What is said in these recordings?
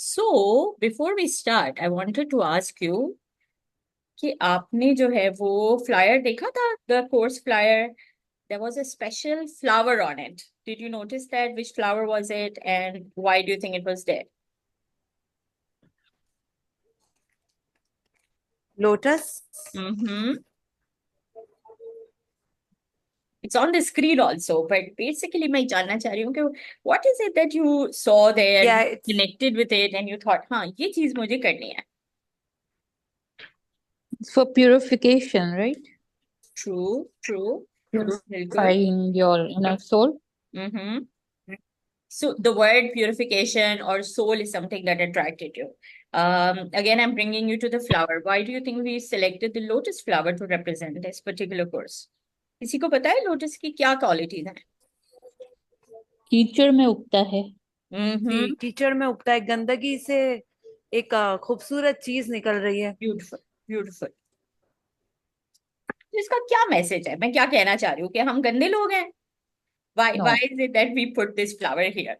So, before we start, I wanted to ask you कि आपने जो है वो flyer देखा था, the course flyer. There was a special flower on it. Did you notice that? Which flower was it, and why do you think it was there? Lotus. Mm-hmm. It's on the screen also, but basically मैं जानना चाह रही हूँ कि what is it that you saw there, Yeah, it's connected with it, and you thought, हाँ, ये चीज मुझे करनी है. It's for purification, right? True, true. बिल्कुल. Purifying your inner soul. Mm-hmm. So the word purification or soul is something that attracted you. Again, I'm bringing you to the flower. Why do you think we selected the lotus flower to represent this particular course? किसी को पता है lotus की क्या qualities हैं? कीचड़ में उगता है. हम्म. कीचड़ में उगता है, गंदगी से एक खूबसूरत चीज निकल रही है. Beautiful, beautiful. तो इसका क्या मैसेज है? मैं क्या कहना चाह रही हूँ कि हम गंदे लोग हैं? Why No. why is it that we put this flower here?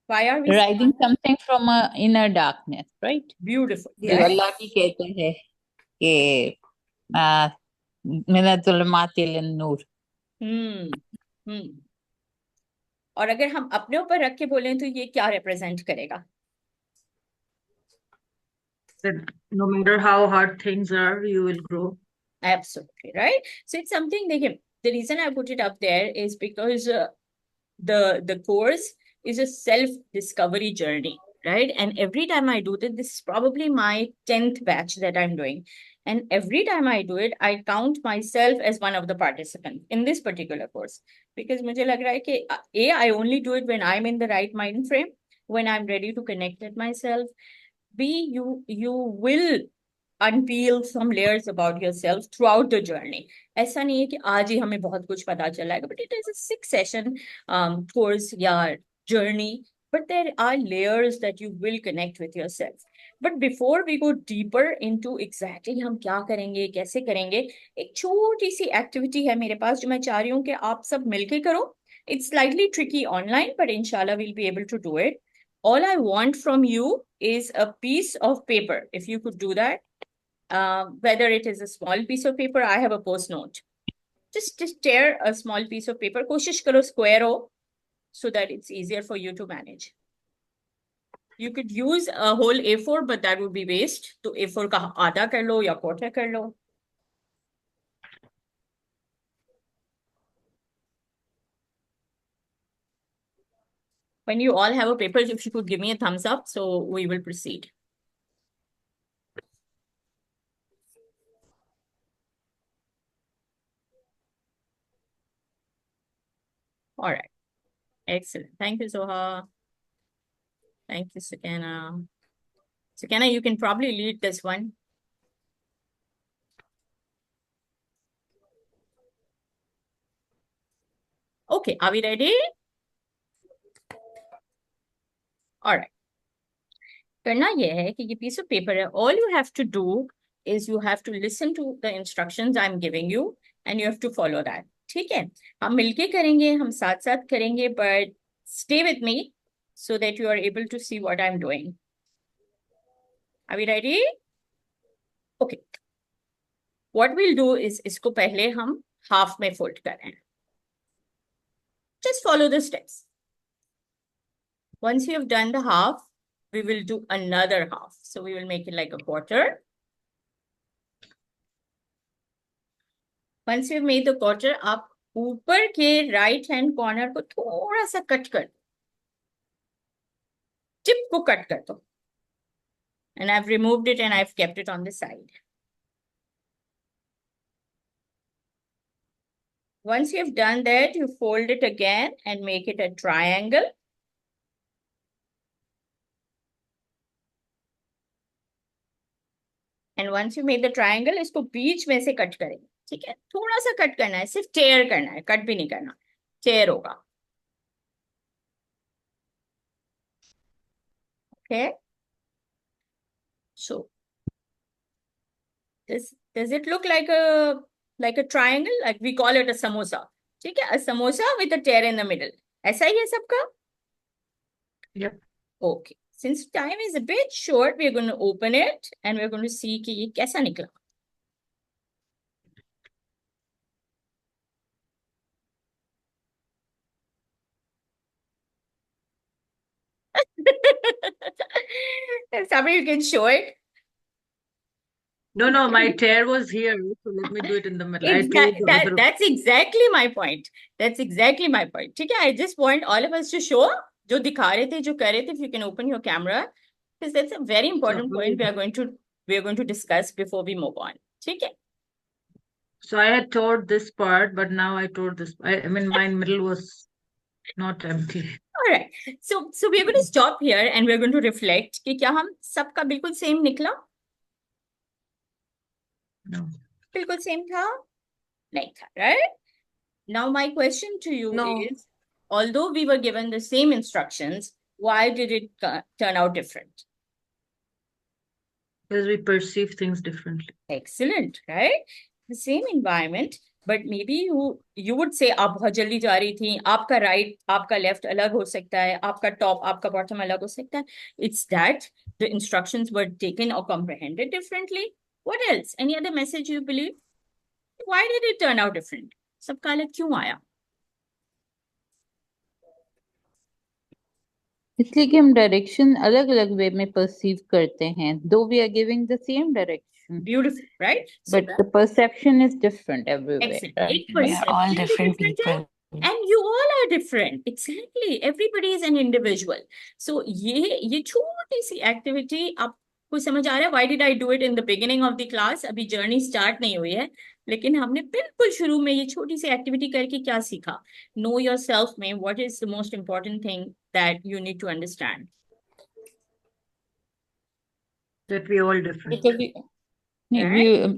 Why are we Riding something from a inner darkness, right? beautiful? जो Yes. अल्लाह भी कहते हैं कि आ, मिनजुल्मातिल नूर. हम्म. हम्म. और अगर हम अपने ऊपर रख के बोलें तो ये क्या रिप्रेजेंट करेगा? That no matter how hard things are, you will grow. Absolutely, right? So it's something the reason I put it up there is because the course is a self-discovery journey, right? And every time I do this is probably my 10th batch that I'm doing. And every time I do it, I count myself as one of the participants in this particular course. Because मुझे लग रहा है कि I only do it when I'm in the right mind frame, when I'm ready to connect with myself. B, you will unpeel some layers about yourself throughout the journey. ऐसा नहीं है कि आज ही हमें बहुत कुछ पता चला है, but it is a 6 session course या journey, but there are layers that you will connect with yourself. But before we go deeper into exactly हम क्या करेंगे, कैसे करेंगे, एक छोटी सी एक्टिविटी है मेरे पास जो मैं चाह रही हूँ कि आप सब मिलके करो. It's slightly tricky online, but inshallah we'll be able to do it. All I want from you is a piece of paper. If you could do that, whether it is a small piece of paper, I have a post note. Just tear a small piece of paper. कोशिश करो square हो, so that it's easier for you to manage. You could use a whole A4, but that would be waste. तो A4 का आधा कर लो या quarter कर लो. When you all have a paper, if you could give me a thumbs up, so we will proceed. All right. Excellent. Thank you, Zoha. Thank you, Sakina. Sakina, you can probably lead this one. Okay, are we ready? All right. करना यह है कि ये piece of paper है. All you have to do is you have to listen to the instructions I'm giving you and you have to follow that. ठीक है? हम मिलके करेंगे, हम साथ साथ करेंगे, but stay with me so that you are able to see what I'm doing. Are we ready? Okay. What we'll do is इसको पहले हम half में fold करें. Just follow the steps. Once you have done the half, we will do another half. So we will make it like a quarter. Once you've made the quarter, आप ऊपर के right hand corner को थोड़ा सा cut कर दो. Tip को cut कर दो. And I've removed it and I've kept it on the side. Once you've done that, you fold it again and make it a triangle. And once you made the triangle, इसको बीच में से cut करेंगे. ठीक है? थोड़ा सा cut करना है, सिर्फ tear करना है, कट भी नहीं करना. Tear होगा. Okay? So, does it look like a triangle? Like we call it a samosa. ठीक है? A samosa with a tear in the middle. ऐसा ही है सबका? Yep. Okay. since time is a bit short, we're going to open it and we're going to see कि ये कैसा निकला. Somebody you can show it. No, my chair was here, so let me do it in the middle. I told the other. That's exactly my point. That's exactly my point. ठीक है, I just want all of us to show जो दिखा रहे थे, जो कर रहे थे. If you can open your camera, because that's a very important point we are going to discuss before we move on. ठीक है. So I had told this part, but now I told this. I mean, my middle was not empty. All right. So we're going to stop here and we're going to reflect कि क्या हम सबका बिल्कुल same निकला? No. बिल्कुल same था? नहीं था, right? Now my question to you No. is, although we were given the same instructions, why did it turn out different? Because we perceive things differently. Excellent, right? The same environment, but maybe you would say आप बहुत जल्दी जा रही थी, आपका right, आपका left अलग हो सकता है, आपका top, आपका bottom अलग हो सकता है. It's that the instructions were taken or comprehended differently. What else? Any other message you believe? Why did it turn out different? सबका अलग क्यों आया? इसलिए कि हम डायरेक्शन अलग अलग वे में परसीव करते हैं, though we are giving the same direction, Beautiful, right? So but the perception is different everywhere, excellent. right? एक We are all perception भी different different है, people. and you all are different. Exactly. Everybody is an individual. So ये छोटी सी activity आपको समझ आ रहा है? Why did I do it in the beginning of the class? अभी journey start नहीं हुई है, लेकिन हमने बिल्कुल शुरू में ये छोटी सी activity करके क्या सीखा? Know yourself में what is the most important thing that you need to understand? That we all different. Because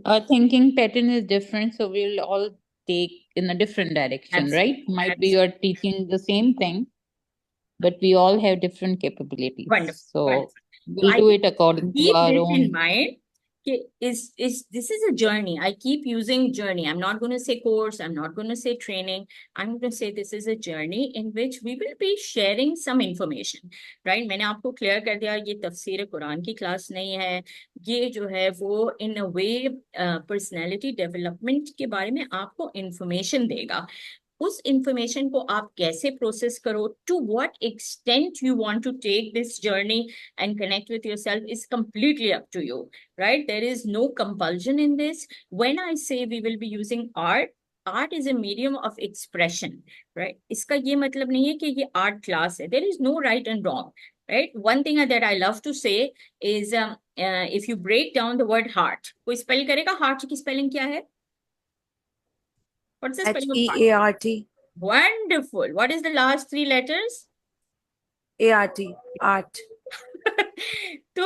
our thinking pattern is different, so we'll all take in a different direction, right? Might be you're teaching the same thing, but we all have different capabilities. Wonderful. So Wonderful. we'll do it according to Keep our this in own. mind. This is a journey. I keep using journey. I'm not going to say course. I'm not going to say training. I'm going to say this is a journey in which we will be sharing some information, right? मैंने आपको clear कर दिया ये तफसीर कुरान की class नहीं है. ये जो है वो in a way personality development के बारे में आपको information देगा. उस इंफॉर्मेशन को आप कैसे प्रोसेस करो, to what extent you want to take this journey and connect with yourself is completely up to you, right? There is no compulsion in this. When I say we will be using art is a medium of expression, right? इसका ये मतलब नहीं है कि ये art class है. There is no right and wrong, right? One thing that I love to say is if you break down the word heart, कोई spell करेगा heart की spelling क्या है? What's the spelling of heart? H-E-A-R-T. Wonderful. What is the last three letters? A-R-T. Art. तो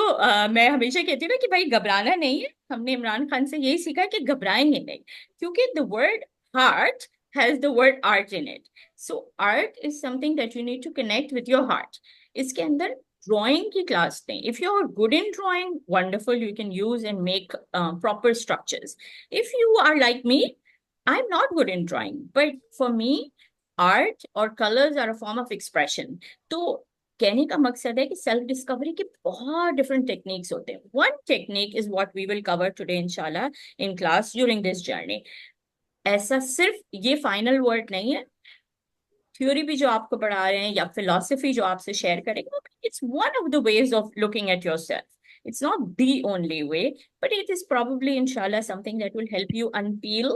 मैं हमेशा कहती हूँ ना कि भाई घबराना नहीं है. हमने इमरान खान से यही सीखा कि घबराएंगे नहीं, क्योंकि the word heart has the word art in it. So art is something that you need to connect with your heart. इसके अंदर drawing की class नहीं. If you are good in drawing, wonderful, you can use and make proper structures. If you are like me, I'm not good in drawing, but for me, art or colors are a form of expression. तो कहने का मकसद है कि self discovery के बहुत different techniques होते हैं. One technique is what we will cover today इंशाल्लाह in class during this journey. ऐसा सिर्फ ये फाइनल वर्ड नहीं है. थ्योरी भी जो आपको पढ़ा रहे हैं या फिलॉसफी जो आपसे शेयर करेंगे, it's one of the ways of looking at yourself. It's not the only way, but it is probably, inshallah, something that will help you unpeel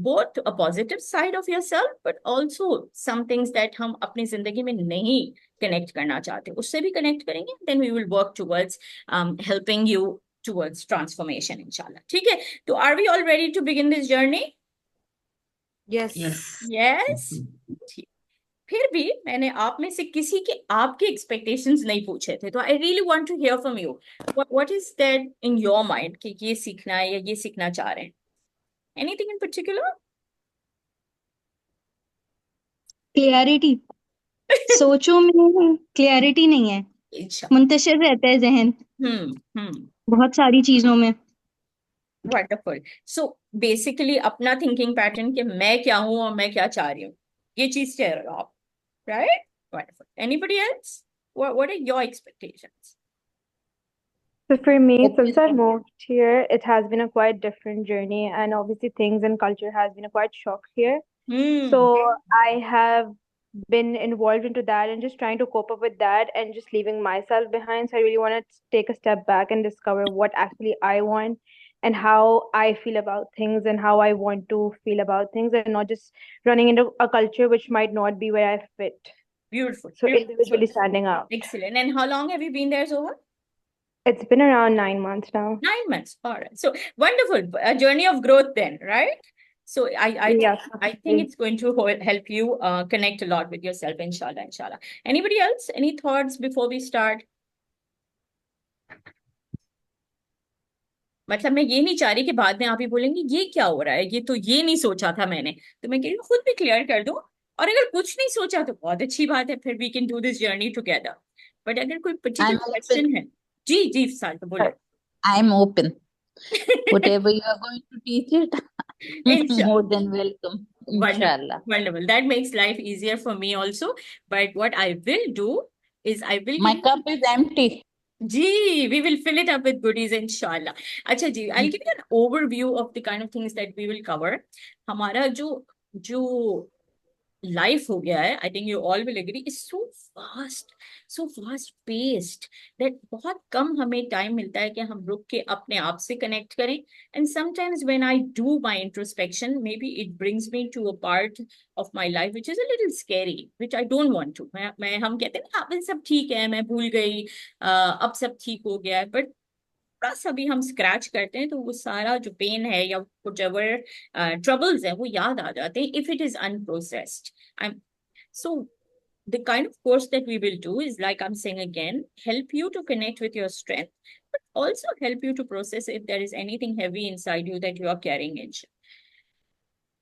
both a positive side of yourself, but also some things that हम अपनी जिंदगी में नहीं connect करना चाहते, उससे भी connect करेंगे. Then we will work towards helping you towards transformation, inshallah. ठीक है? तो are we all ready to begin this journey? Yes. Yes. ठीक. फिर भी मैंने आप में से किसी के आपके एक्सपेक्टेशंस नहीं पूछे थे, तो I really want to hear from you. What is that in your mind कि ये सीखना है या ये सीखना चाह रहे हैं? Anything in particular? क्लियरिटी. सोचो में क्लियरिटी नहीं है, मुंतशिर रहता है जहन बहुत सारी चीजों में. वंडरफुल. सो बेसिकली अपना थिंकिंग पैटर्न कि मैं क्या हूं और मैं क्या चाह रही हूँ, ये चीज कह रहे हो आप, right? Wonderful. Anybody else? What are your expectations? So for me, Open since I've and- moved here, it has been a quite different journey, and obviously things and culture has been a quite shock here. So I have been involved into that and just trying to cope up with that and just leaving myself behind. So I really want to take a step back and discover what actually I want and how I feel about things and how I want to feel about things, and not just running into a culture which might not be where I fit. Beautiful. So Beautiful. individually standing out. Excellent. And how long have you been there, Zohar? It's been around 9 months now. 9 months. All right. So wonderful. A journey of growth then, right? So Yes, I think it's going to help you connect a lot with yourself, inshallah. Anybody else? Any thoughts before we start? मतलब मैं ये नहीं चाह रही कि बाद में आप ही बोलेंगे ये क्या हो रहा है, ये नहीं सोचा था मैंने, तो मैं कह रही हूँ खुद भी क्लियर कर दो, और अगर कुछ नहीं सोचा तो बहुत अच्छी बात है, फिर we can do this journey together. But अगर कोई पर्टिकुलर क्वेश्चन है, जी साल तो बोलो. I'm open. Whatever you are going to teach it, Inshallah. more than welcome. Inshallah. Wonderful. That makes life easier for me also. But what I will do is I will My cup is empty. Gee, we will fill it up with goodies, inshallah. अच्छा जी, I'll give you an overview of the kind of things that we will cover. हमारा जो life हो गया है, I think you all will agree, is so fast paced that बहुत कम हमें time मिलता है कि हम रुक के अपने आप से connect करें. And sometimes when I do my introspection, maybe it brings me to a part of my life which is a little scary, which I don't want to. हम कहते हैं ना, अब सब ठीक है, मैं भूल गई, अब सब ठीक हो गया है, but थोड़ा सा भी हम स्क्रैच करते हैं तो वो सारा जो पेन है या whatever troubles है वो याद आ जाते हैं if it is unprocessed. So the kind of course that we will do is, like I'm saying again, help you to connect with your strength, but also help you to process if there is anything heavy inside you that you are carrying in.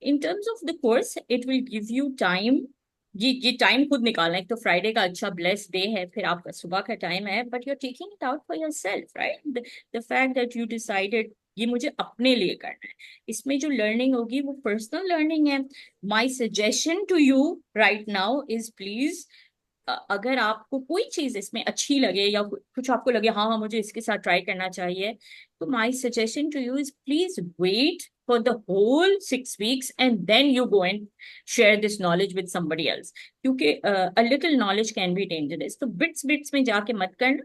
In terms of the course, it will give you time. ये time खुद निकालना है. एक तो Friday का अच्छा blessed day है, फिर आपका सुबह का टाइम है, but you are taking it out for yourself, right? The fact that you decided ये मुझे अपने लिए करना है. इसमें जो लर्निंग होगी वो पर्सनल लर्निंग है. My suggestion to you right now is please, अगर आपको कोई चीज इसमें अच्छी लगे या कुछ आपको लगे हाँ मुझे इसके साथ ट्राई करना चाहिए, तो my suggestion to you is please wait for the whole 6 weeks and then you go and share this knowledge with somebody else. क्योंकि a little knowledge can be dangerous. तो bits में जाके मत करना.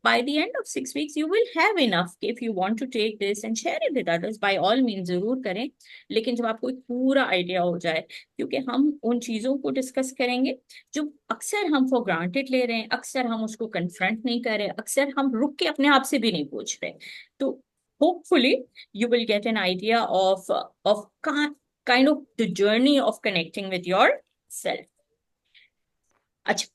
By the end of 6 weeks, you will have enough. If you want to take this and share it with others, by all means जरूर करें. लेकिन जब आपको एक पूरा आइडिया हो जाए, क्योंकि हम उन चीजों को डिस्कस करेंगे जो अक्सर हम फॉर ग्रांटेड ले रहे हैं, अक्सर हम उसको कन्फ्रंट नहीं कर रहे, अक्सर हम रुक के अपने आप से भी नहीं पूछ रहे. तो hopefully you will get an idea of kind of the journey of connecting with yourself. अच्छा,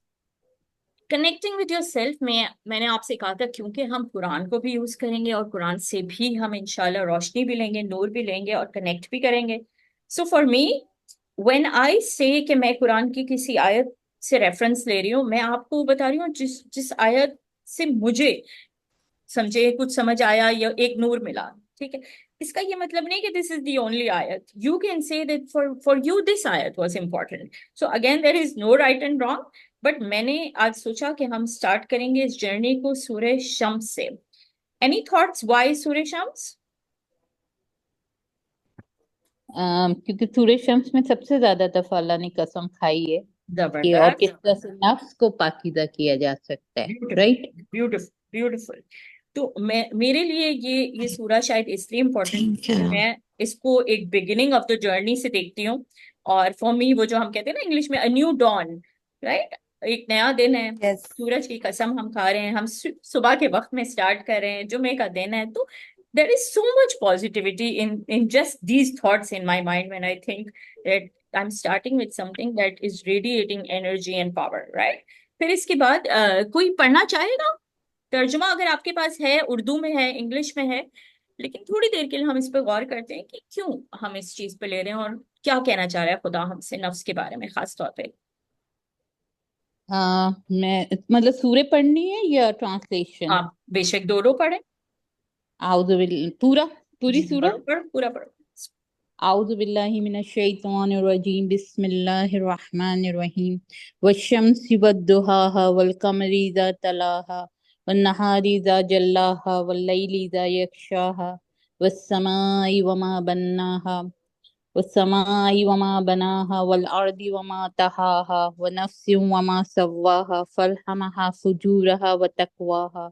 कनेक्टिंग विद योर सेल्फ में मैंने आपसे कहा था क्योंकि हम कुरान को भी यूज करेंगे और कुरान से भी हम इंशाल्लाह रोशनी भी लेंगे, नूर भी लेंगे और कनेक्ट भी करेंगे. So for me when I से कि मैं कुरान की किसी आयत से रेफरेंस ले रही हूँ, मैं आपको बता रही हूँ जिस आयत से मुझे समझे कुछ समझ आया या एक नूर मिला, ठीक है. इसका ये मतलब नहीं कि दिस इज द ओनली आयत. You can say that for you this आयत was important. So again there is no right and wrong, but मैंने आज सोचा कि हम स्टार्ट करेंगे इस जर्नी को सूरह शम्स से. एनी थॉट्स व्हाई सूरह शम्स? क्योंकि सूरह शम्स में सबसे ज्यादा दफा अल्लाह ने कसम खाई है कि और किस तरह से नफ्स को पाकीज़ा किया जा सकता है, राइट? ब्यूटीफुल. तो मेरे लिए ये सूरह शायद इसलिए इम्पोर्टेंट है, मैं इसको एक बिगिनिंग ऑफ द जर्नी से देखती हूँ. और फॉर मी वो जो हम कहते हैं ना इंग्लिश में अ न्यू डॉन, राइट? एक नया दिन है. Yes. सूरज की कसम हम खा रहे हैं, हम सुबह के वक्त में स्टार्ट कर रहे हैं, जुमे का दिन है. तो there is so much positivity in just these thoughts in my mind when I think that I'm starting with something that is radiating energy and power, right? फिर इसके बाद कोई पढ़ना चाहेगा? तर्जुमा अगर आपके पास है, उर्दू में है, इंग्लिश में है, लेकिन थोड़ी देर के लिए हम इस पर गौर करते हैं कि क्यों हम इस चीज पे ले रहे हैं और क्या कहना चाह रहा है खुदा हमसे नफ्स के बारे में खास तौर पे. मैं मतलब सूरह पढ़नी है या ट्रांसलेशन? आप बेशक दोनों पढ़े. पूरी सूरह? पूरा पढ़ो. A'udhu billahi minash shaitanir rajim. Bismillahir rahmanir rahim. Wash-shamsi wad-duhaha wal-qamari idha talaha wan-nahari idha jallaha wal-layli idha yaghshaha was-samai wama bannaha was-samai wama banaha wal-ardi wama tahaha wa nafsin wama sawwaha falhamaha fujuraha wa taqwaha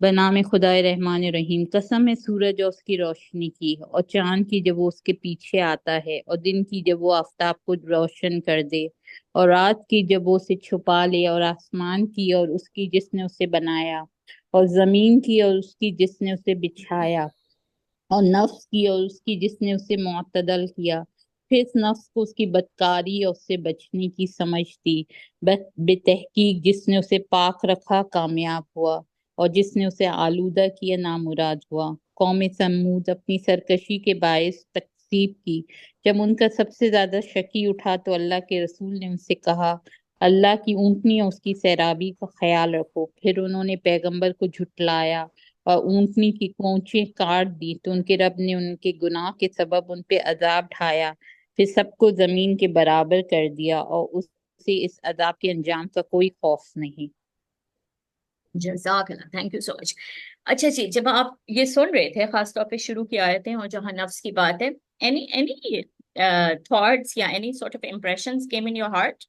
बनामे खुदाए Rahman रहीम। कसम है सूरज और उसकी रोशनी की और चांद की जब वो उसके पीछे आता है और दिन की जब वो आफताब को रोशन कर दे और रात की जब वो उसे छुपा ले और आसमान की और उसकी जिसने उसे बनाया और जमीन की और उसकी जिसने उसे बिछाया और नफ्स की और उसकी जिसने उसे मुअत्तदल किया। फिर इस नफ्स को उसकी बदकारी और उससे बचने की समझ दी। बेतहकीक जिसने उसे पाक रखा कामयाब हुआ और जिसने उसे आलूदा किया नामुराद हुआ। कौम समूद अपनी सरकशी के बायस तकसीब की। जब उनका सबसे ज्यादा शकी उठा तो अल्लाह के रसूल ने उनसे कहा अल्लाह की ऊँटनी और उसकी सैराबी का ख्याल रखो। फिर उन्होंने पैगंबर को झुटलाया और ऊँटनी की कोंचें काट दी तो उनके रब ने उनके गुनाह के सबब उन पे अजाब ढाया। फिर सबको जमीन के बराबर कर दिया और उससे इस अजाब के अंजाम का कोई खौफ नहीं। जज़ाकल्लाह, थैंक यू सो मच। अच्छा जी, जब आप ये सुन रहे थे खास तौर पे शुरू की आयतें और जहाँ नफ्स की बात है, एनी थॉट्स या any sort of impressions came in your heart?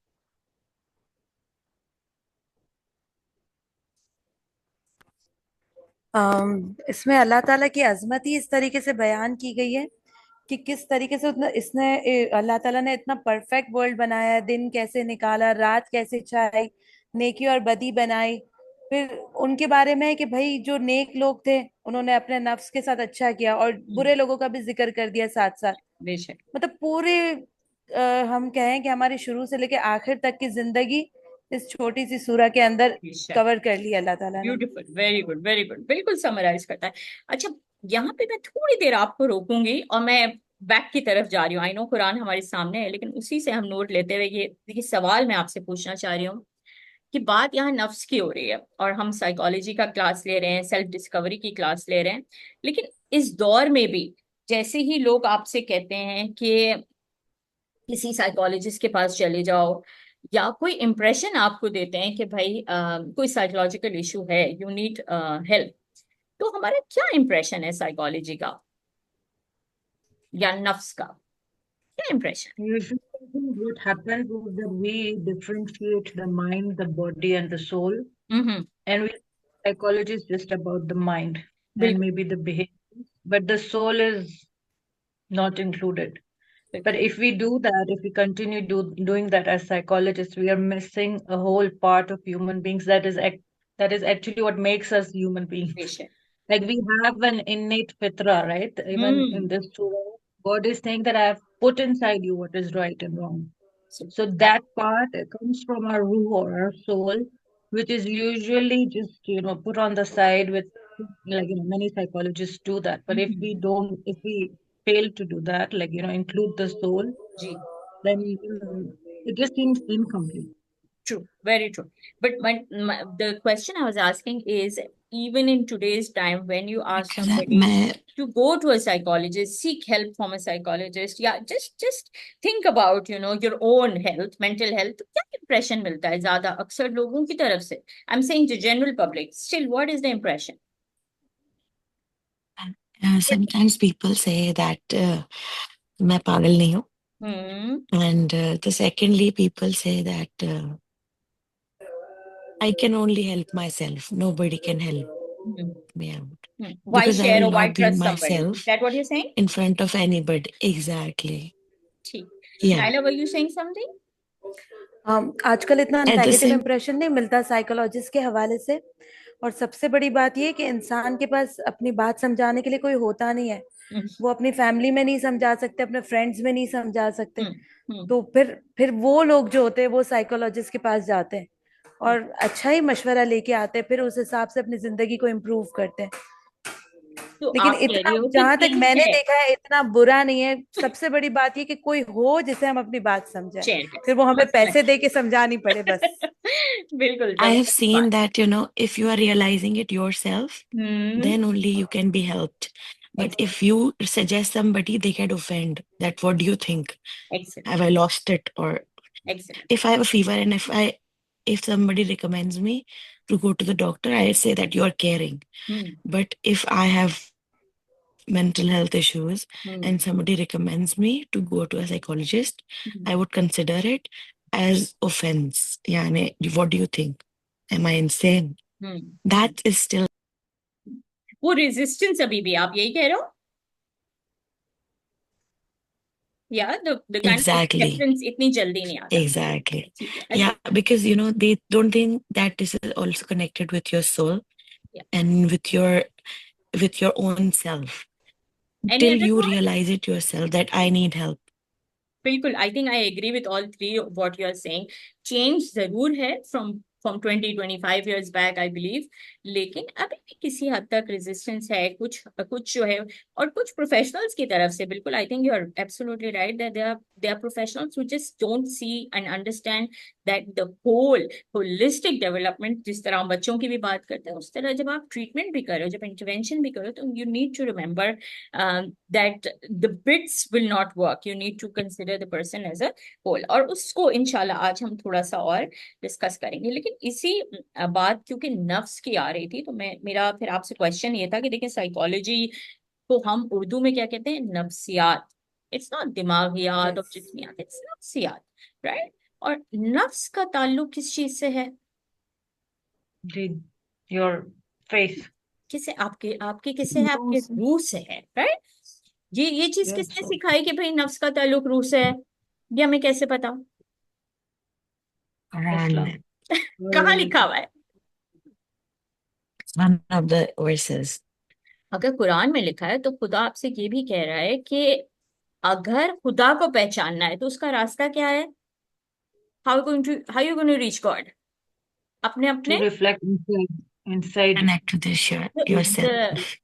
इसमें अल्लाह ताला की अजमत ही इस तरीके से बयान की गई है कि किस तरीके से अल्लाह ताला ने इतना परफेक्ट वर्ल्ड बनाया है। दिन कैसे निकाला, रात कैसे छाई, नेकी और बदी बनाई। फिर उनके बारे में है कि भाई जो नेक लोग थे उन्होंने अपने नफ्स के साथ अच्छा किया और बुरे लोगों का भी जिक्र कर दिया साथ साथ। बेशक, मतलब पूरे हम कहें कि हमारी शुरू से लेके आखिर तक की जिंदगी इस छोटी सी सूरह के अंदर कवर कर ली अल्लाह ताला ने। Beautiful, very good, very good, बिल्कुल समराइज करता है। अच्छा, यहाँ पे मैं थोड़ी देर आपको रोकूंगी और मैं बैक की तरफ जा रही हूँ। आई नो कुरान हमारे सामने है, लेकिन उसी से हम नोट लेते हुए ये सवाल मैं आपसे पूछना चाह रही हूँ कि बात यहाँ नफ्स की हो रही है और हम साइकोलॉजी का क्लास ले रहे हैं, सेल्फ डिस्कवरी की क्लास ले रहे हैं, लेकिन इस दौर में भी जैसे ही लोग आपसे कहते हैं कि किसी साइकोलॉजिस्ट के पास चले जाओ या कोई इम्प्रेशन आपको देते हैं कि भाई कोई साइकोलॉजिकल इशू है, यू नीड हेल्प, तो हमारा क्या इम्प्रेशन है साइकोलॉजी का या नफ्स का? क्या impression? Usually, what happens is that we differentiate the mind, the body, and the soul, and we psychology is just about the mind and maybe the behavior, but the soul is not included. But if we do that, if we continue doing that as psychologists, we are missing a whole part of human beings that is actually what makes us human beings. Like we have an innate fitra, right? Even in this surah, God is saying that I have put inside you what is right and wrong. So that part comes from our ruh or our soul, which is usually just put on the side with many psychologists do that. But if we fail to do that, include the soul, then it just seems incomplete. True, very true. But the question I was asking is, even in today's time, when you ask somebody to go to a psychologist, seek help from a psychologist, yeah, just think about, your own health, mental health, तो क्या impression मिलता है ज़्यादा अक्सर लोगों की तरफ से? I'm saying the general public. Still, what is the impression? Sometimes people say that मैं पागल नहीं हूँ. And the secondly, people say that I can only help myself. Nobody can help me out. Why Because share I will or why not bring trust somebody? myself Is that what you're saying? in front of anybody. Exactly. Yeah. Naila, were you saying something? आजकल इतना negative impression नहीं मिलता psychologist के हवाले से। और सबसे बड़ी बात ये कि इंसान के पास अपनी बात समझाने के लिए कोई होता नहीं है। वो अपनी फैमिली में नहीं समझा सकते, अपने फ्रेंड्स में नहीं समझा सकते, तो फिर वो लोग जो होते हैं वो साइकोलॉजिस्ट के पास जाते हैं और अच्छा ही मशवरा लेके आते हैं, फिर उस हिसाब से अपनी जिंदगी को इम्प्रूव करते हैं। तो लेकिन आप कह इतना रही हो कि जहां तक ठीक मैंने है, देखा है इतना बुरा नहीं है। सबसे बड़ी बात ये कि कोई हो जिसे हम अपनी बात समझाएं, शेयर कर फिर वो हमें बस पैसे दे के समझानी पड़े बस। बिल्कुल I have जबरदस्त seen बात। that, if you are realizing it yourself, then only you can be helped. But if you suggest somebody, they get offended. That what do you think? Excellent. Have I lost it? Or Excellent. if I have a fever and if somebody recommends me to go to the doctor, I say that you are caring. But if I have mental health issues and somebody recommends me to go to a psychologist, I would consider it as offense. Yani, what do you think? Am I insane? That is still वो resistance अभी भी आप यही कह रहे हो? Yeah, the kind of exactly. acceptance इतनी जल्दी नहीं आता। Exactly. ठीक है, Yeah, because they don't think that this is also connected with your soul and with your own self. Any Till other you thought? realize it yourself that I need help. बिल्कुल, I think I agree with all three of what you are saying. Change जरूर है from 20-25 years back, I believe. लेकिन अभी भी किसी हद तक resistance है, कुछ जो है, और कुछ प्रोफेशनल्स की तरफ से बिल्कुल, I think you are absolutely right that there are professionals who just don't see and understand that the whole holistic development, जिस तरह हम बच्चों की भी बात करते हैं, उस तरह जब आप ट्रीटमेंट भी करो, जब इंटरवेंशन भी करो, तो you need to remember that the bits will not work. You need to consider the person as a whole. और उसको इंशाल्लाह आज हम थोड़ा सा और डिस्कस करेंगे। लेकिन इसी बात क्योंकि नफ्स की आ रही थी, तो मेरा फिर आपसे क्वेश्चन ये था कि देखिए, साइकोलॉजी को हम उर्दू में क्या कहते हैं? नफ्सियात। इट्स नॉट दिमागियात और जिस्मियात, इट्स नफ्सियात, राइट? और नफ्स का ताल्लुक किस चीज से है? जी, योर फेथ। किसे? आपके किससे है? आपके रूह से है, राइट? ये चीज किसने सिखाई कि भाई नफ्स का ताल्लुक रूह से है? ये हमें कैसे पता? कहाँ लिखा हुआ है? One of the verses. अगर कुरान में लिखा है तो खुदा आपसे ये भी कह रहा है कि अगर खुदा को पहचानना है तो उसका रास्ता क्या है? how you going to reach God? अपने To reflect inside connect to this yourself.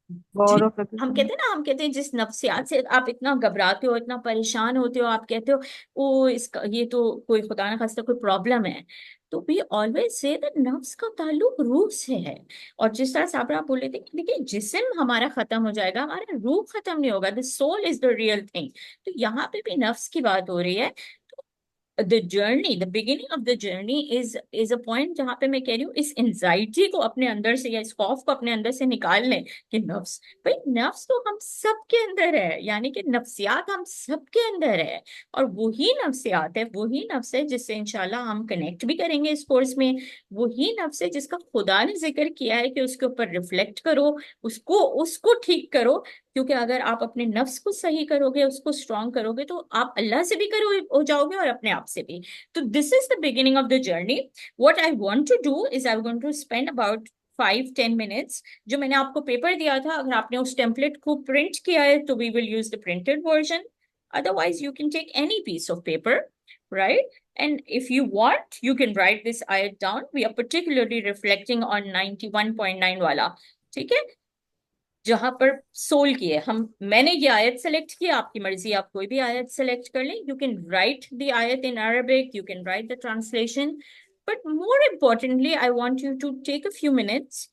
हम कहते हैं जिस नफ्सियात से आप इतना घबराते हो, इतना परेशान होते हो, आप कहते हो ओ इसका ये तो कोई खुदा ना खास्ता कोई प्रॉब्लम है, तो वी ऑलवेज से दैट नफ्स का ताल्लुक रूह से है। और जिस तरह से आप बोले थे कि देखिए, जिस्म हमारा खत्म हो जाएगा, हमारा रूह खत्म नहीं होगा, the soul is the real thing. तो यहाँ पे भी नफ्स की बात हो रही है। the beginning of the journey is a point जहां पे मैं कह रही हूँ, इस एंजाइटी को अपने अंदर से या इस खौफ को अपने अंदर से निकाल लें कि नफ्स, भाई नफ्स तो हम सबके अंदर है, यानी कि नफ्सियात हम सबके अंदर है। और वही नफ्सियात है, वही नफ्स है जिससे इंशाल्लाह हम कनेक्ट भी करेंगे इस कोर्स में। वही नफ्स है जिसका खुदा ने जिक्र किया है कि उसके ऊपर रिफ्लेक्ट करो, उसको ठीक करो। क्योंकि अगर आप अपने नफ्स को सही करोगे, उसको स्ट्रॉन्ग करोगे, तो आप अल्लाह से भी करो हो जाओगे और अपने आप से भी। तो this is the beginning of the journey. What I want to do is I going to spend about 5-10 minutes. जो मैंने आपको पेपर दिया था, अगर आपने उस टेम्पलेट को प्रिंट किया है तो we will use the printed version, otherwise you can take any piece of paper, right? And if you want, you can write this ayat down. We are particularly reflecting on 91.9 वाला, ठीक है, जहां पर soul की है। मैंने ये आयत सेलेक्ट की, आपकी मर्जी, आप कोई भी आयत सेलेक्ट कर लें। यू कैन राइट द आयत in Arabic, you can write the translation, but more importantly I want you to take a few minutes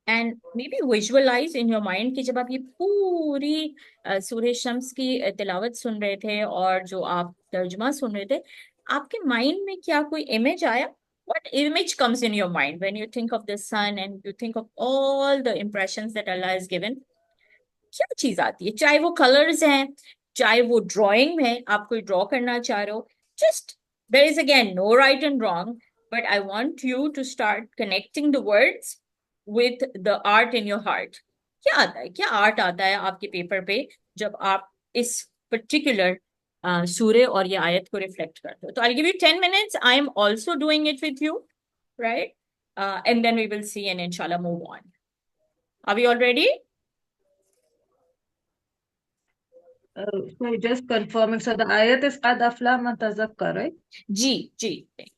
and maybe visualize in your mind कि जब आप ये पूरी सूरह शम्स की तिलावत सुन रहे थे और जो आप तर्जुमा सुन रहे थे, आपके माइंड में क्या कोई इमेज आया? What image comes in your mind when you think of the sun and you think of all the impressions that Allah has given? क्या चीज आती है? चाहे वो कलर्स हैं, चाहे वो ड्राइंग है, आप कोई ड्रॉ करना चाह रहे हो, just there is again no right and wrong, but I want you to start connecting the words with the art in your heart. क्या आता है? क्या आर्ट आता है आपके पेपर पे जब आप इस पर्टिकुलर सूर्य और ये आयत को रिफ्लेक्ट करते हो? तो I'll give you 10 minutes. I am also doing it with you, right? And then we will see and inshallah move on. Are we all ready? So just confirming. So the ayat is Qad aflaha man tazakkar, right? G.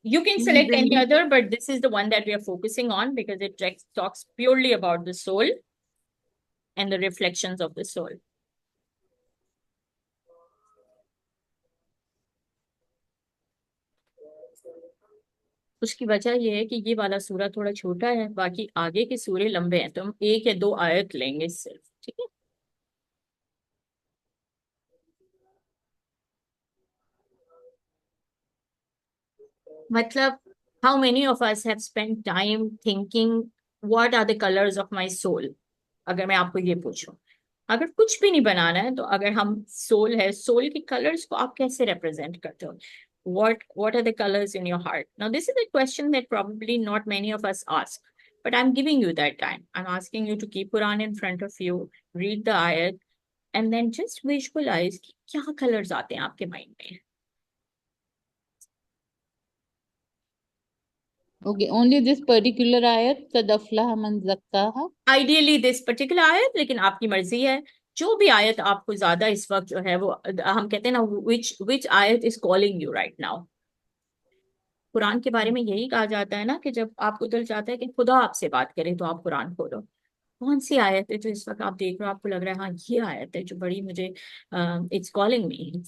You can select any other, but this is the one that we are focusing on because it talks purely about the soul and the reflections of the soul. उसकी वजह यह है कि ये वाला सूरा थोड़ा छोटा है, बाकी आगे के सूरे लंबे हैं, तो हम 1 या 2 आयत लेंगे सिर्फ, ठीक है। मतलब how many of us have spent time thinking what are the colors of my soul? अगर मैं आपको ये पूछूं, अगर कुछ भी नहीं बनाना है, तो अगर हम सोल है, सोल के कलर्स को आप कैसे रिप्रेजेंट करते हो? What are the colors in your heart? Now this is a question that probably not many of us ask, but I'm giving you that time. I'm asking you to keep Quran in front of you, read the ayat, and then just visualize कि क्या colors आते हैं आपके mind में. Okay, only this particular ayat, qad aflaha man zakkaha. Ideally this particular ayat, लेकिन आपकी मर्जी है, जो भी आयत आपको ज्यादा इस वक्त जो है वो हम कहते हैं ना, which ayat is calling you right now. Quran के बारे में यही कहा जाता है ना कि जब आपको दिल चाहता है कि खुदा आपसे बात करे तो आप कुरान खोलो। कौन सी आयत है जो इस वक्त आप देख रहे हो, आपको लग रहा है हाँ ये आयत है जो बड़ी मुझे it's calling me?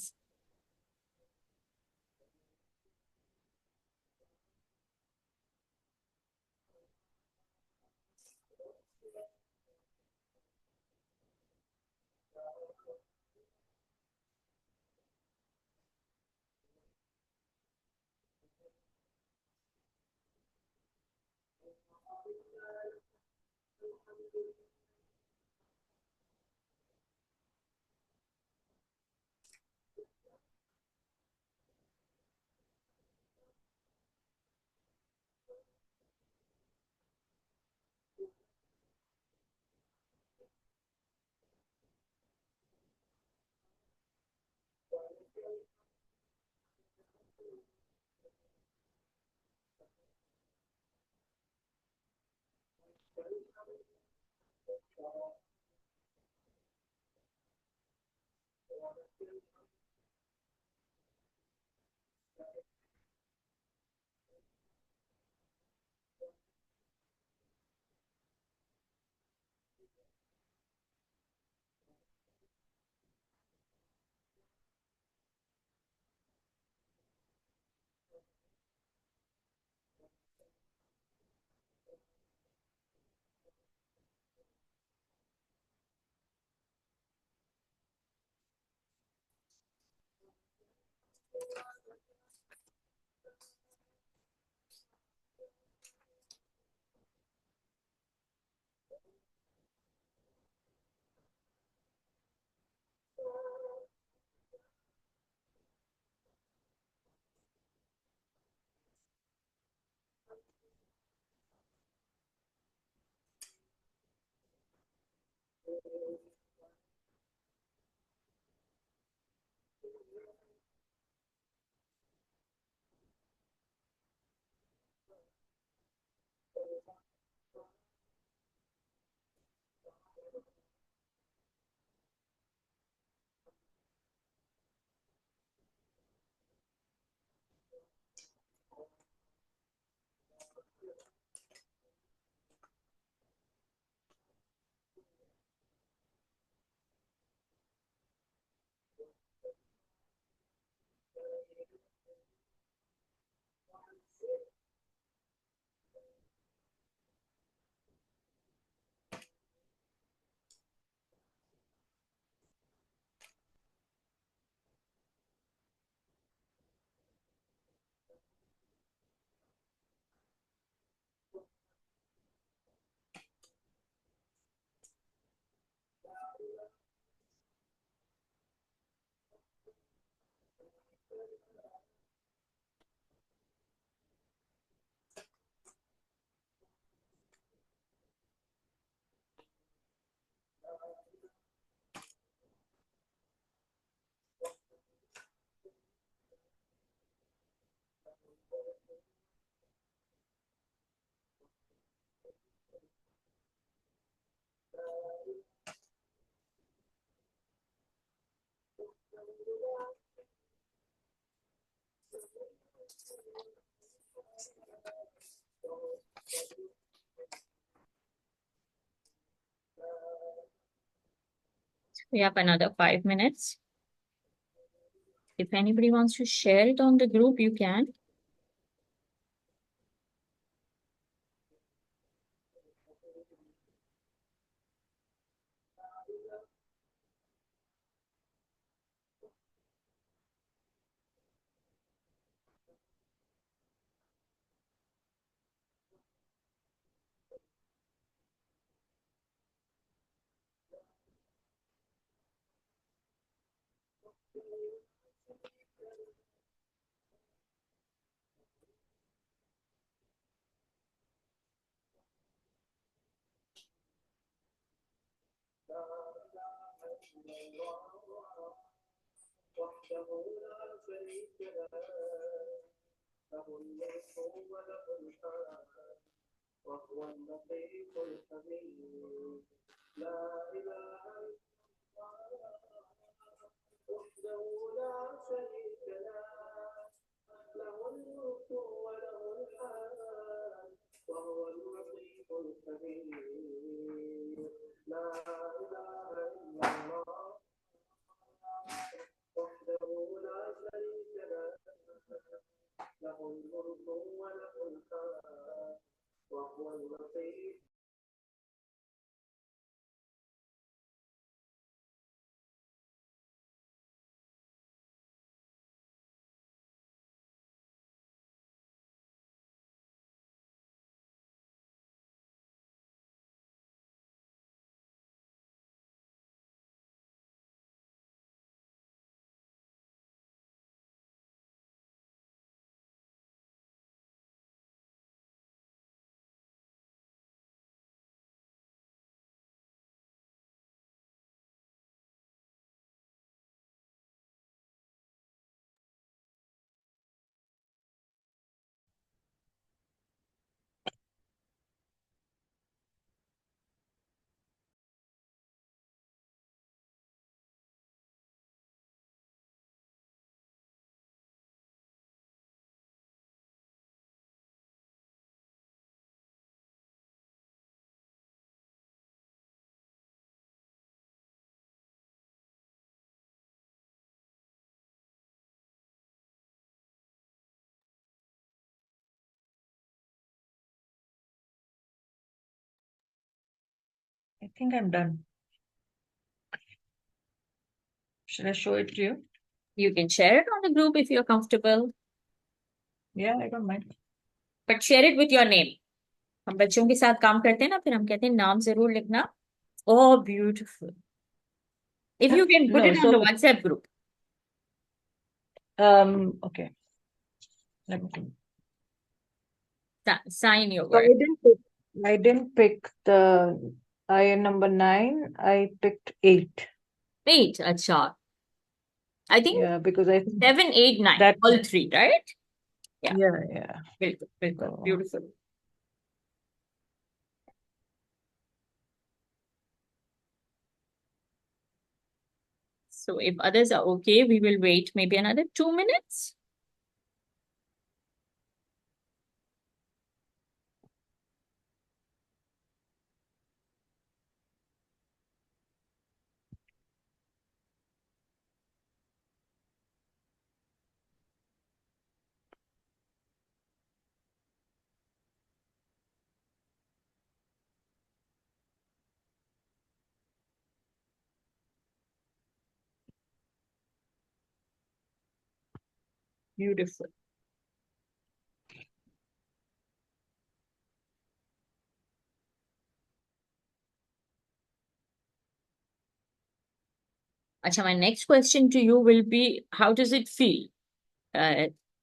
We have another 5 minutes. If anybody wants to share it on the group, you can. I think I'm done. Should I show it to you? You can share it on the group if you're comfortable, Yeah, I don't mind. but share it with your name. हम बच्चों के साथ काम करते हैं ना, फिर हम कहते हैं नाम जरूर लिखना. Oh, beautiful. If you can put No, it on the WhatsApp group. Okay. Let me think. Sign your So word. I didn't pick the I number 9. I picked 8. 8, acha. I think Yeah, because I think 7, 8, 9, that all 3, right? Yeah. yeah. Bilkul, bilkul. So- Beautiful. So if others are okay, we will wait maybe another 2 minutes. Beautiful. Acha, my next question to you will be, how does it feel?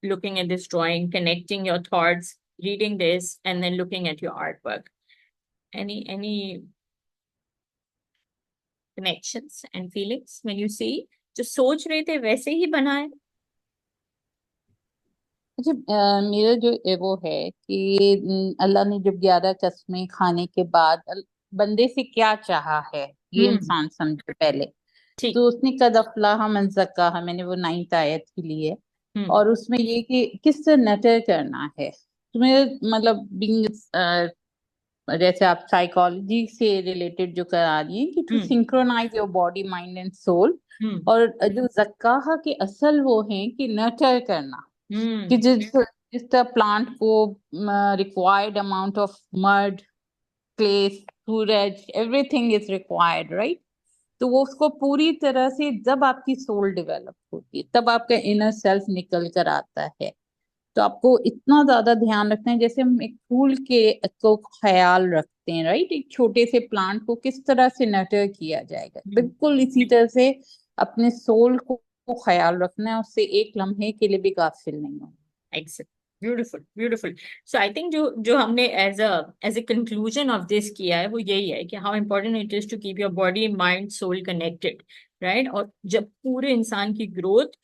Looking at this drawing, connecting your thoughts, reading this, and then looking at your artwork. Any connections and feelings when you see? जो सोच रहे थे वैसे ही बना है? अच्छा, मेरा जो वो है कि अल्लाह ने जब 11 चश्मे खाने के बाद बंदे से क्या चाहा है ये इंसान समझे पहले. ठीक. तो उसने कद अफलाह मन ज़क्काहा, मैंने वो 9th आयत की ली है. और उसमें ये कि किस तरह नटर करना है तुम्हें, मतलब बीइंग जैसे आप साइकोलॉजी से रिलेटेड जो करा दिए कि to synchronize your body mind and soul, और जो ज़क्काह के असल वो हैं कि नर्चर करना, कि जिस प्लांट को required amount of mud, clay, Suraj, everything is required, right? तो वो उसको पूरी तरह से जब आपकी सोल डेवलप होती है तब आपका इनर सेल्फ निकल कर आता है। तो आपको इतना ज्यादा ध्यान रखना है, जैसे हम एक फूल के को ख्याल रखते हैं, राइट? एक छोटे से प्लांट को किस तरह से नर्चर किया जाएगा, बिल्कुल इसी तरह से अपने सोल को ख्याल रखना है, उससे एक लम्हे के लिए भी गाफिल नहीं होना। Excellent. Beautiful, beautiful. So I think जो हमने as a conclusion of this किया है वो यही है कि how important it is to keep your body, mind, soul connected, right? और जब पूरे इंसान की ग्रोथ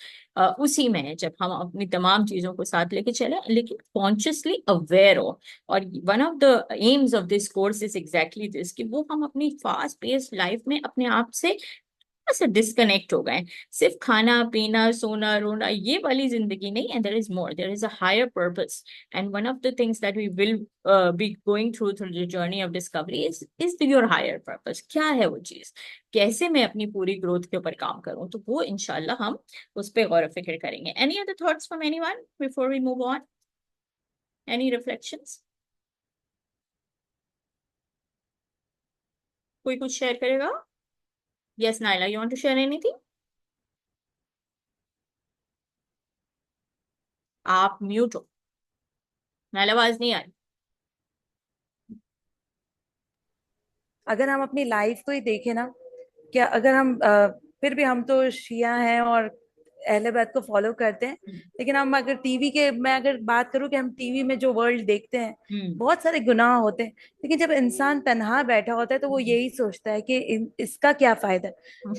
उसी में है जब हम अपनी तमाम चीजों को साथ लेके चले, लेकिन कॉन्शियसली अवेयर हो। और one of the AIIMS of this course is exactly this, कि वो हम अपनी फास्ट पेस्ड लाइफ में अपने आप से से डिस्कनेक्ट हो गए, सिर्फ खाना पीना सोना रोना ये वाली जिंदगी नहीं, and there is more, there is a higher purpose, and one of the things that we will be going through the journey of discovery is your higher purpose. क्या है वो चीज, कैसे मैं अपनी पूरी ग्रोथ के ऊपर काम करूं, तो वो इंशाल्लाह हम उस पर गौर फिक्र करेंगे। Any other thoughts from anyone before we move on? Any reflections? कोई कुछ शेयर करेगा? Yes, Naila, you want to share anything? आप म्यूट हो, नाइला, आवाज नहीं आ रही। अगर हम अपनी लाइफ को ही देखें ना, क्या अगर हम फिर भी हम तो शिया हैं और अहले बैत को फॉलो करते हैं, लेकिन हम अगर टीवी के, मैं अगर बात करूं कि हम टीवी में जो वर्ल्ड देखते हैं बहुत सारे गुनाह होते हैं, लेकिन जब इंसान तन्हा बैठा होता है तो वो यही सोचता है कि इसका क्या फायदा।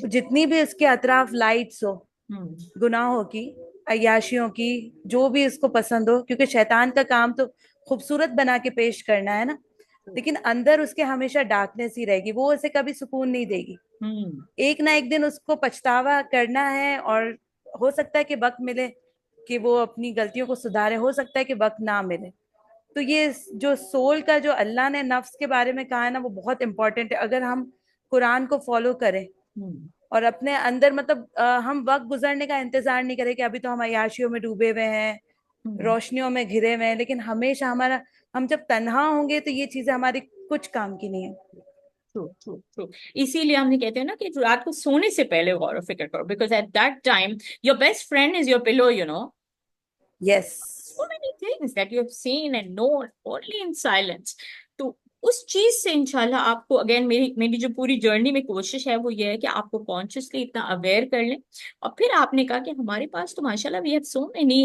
जितनी भी इसके अतराफ लाइट्स हो, गुनाहों की, अय्याशियों की, जो भी इसको पसंद हो, क्योंकि शैतान का काम तो खूबसूरत बना के पेश करना है ना, लेकिन अंदर उसके हमेशा डार्कनेस ही रहेगी, वो उसे कभी सुकून नहीं देगी। एक ना एक दिन उसको पछतावा करना है, और हो सकता है कि वक्त मिले कि वो अपनी गलतियों को सुधारे, हो सकता है कि वक्त ना मिले। तो ये जो सोल का जो अल्लाह ने नफ्स के बारे में कहा है ना, वो बहुत इंपॉर्टेंट है। अगर हम कुरान को फॉलो करें और अपने अंदर मतलब हम वक्त गुजरने का इंतजार नहीं करें कि अभी तो हम अय्याशियों में डूबे हुए हैं, रोशनियों में घिरे हुए हैं, लेकिन हमेशा हमारा, हम जब तन्हा होंगे तो ये चीजें हमारी कुछ काम की नहीं है। True true true. इसीलिए हमने कहते हैं ना कि रात को सोने से पहले गौर फिक्र करो, because at that time your best friend is your pillow, you know. Yes. So many things that you have seen and known only in silence. तो उस चीज से इंशाल्लाह आपको, अगेन मेरी जो पूरी जर्नी में कोशिश है वो ये है कि आपको कॉन्शियसली इतना अवेयर कर लें। और फिर आपने कहा कि हमारे पास तो माशाल्लाह we have so many,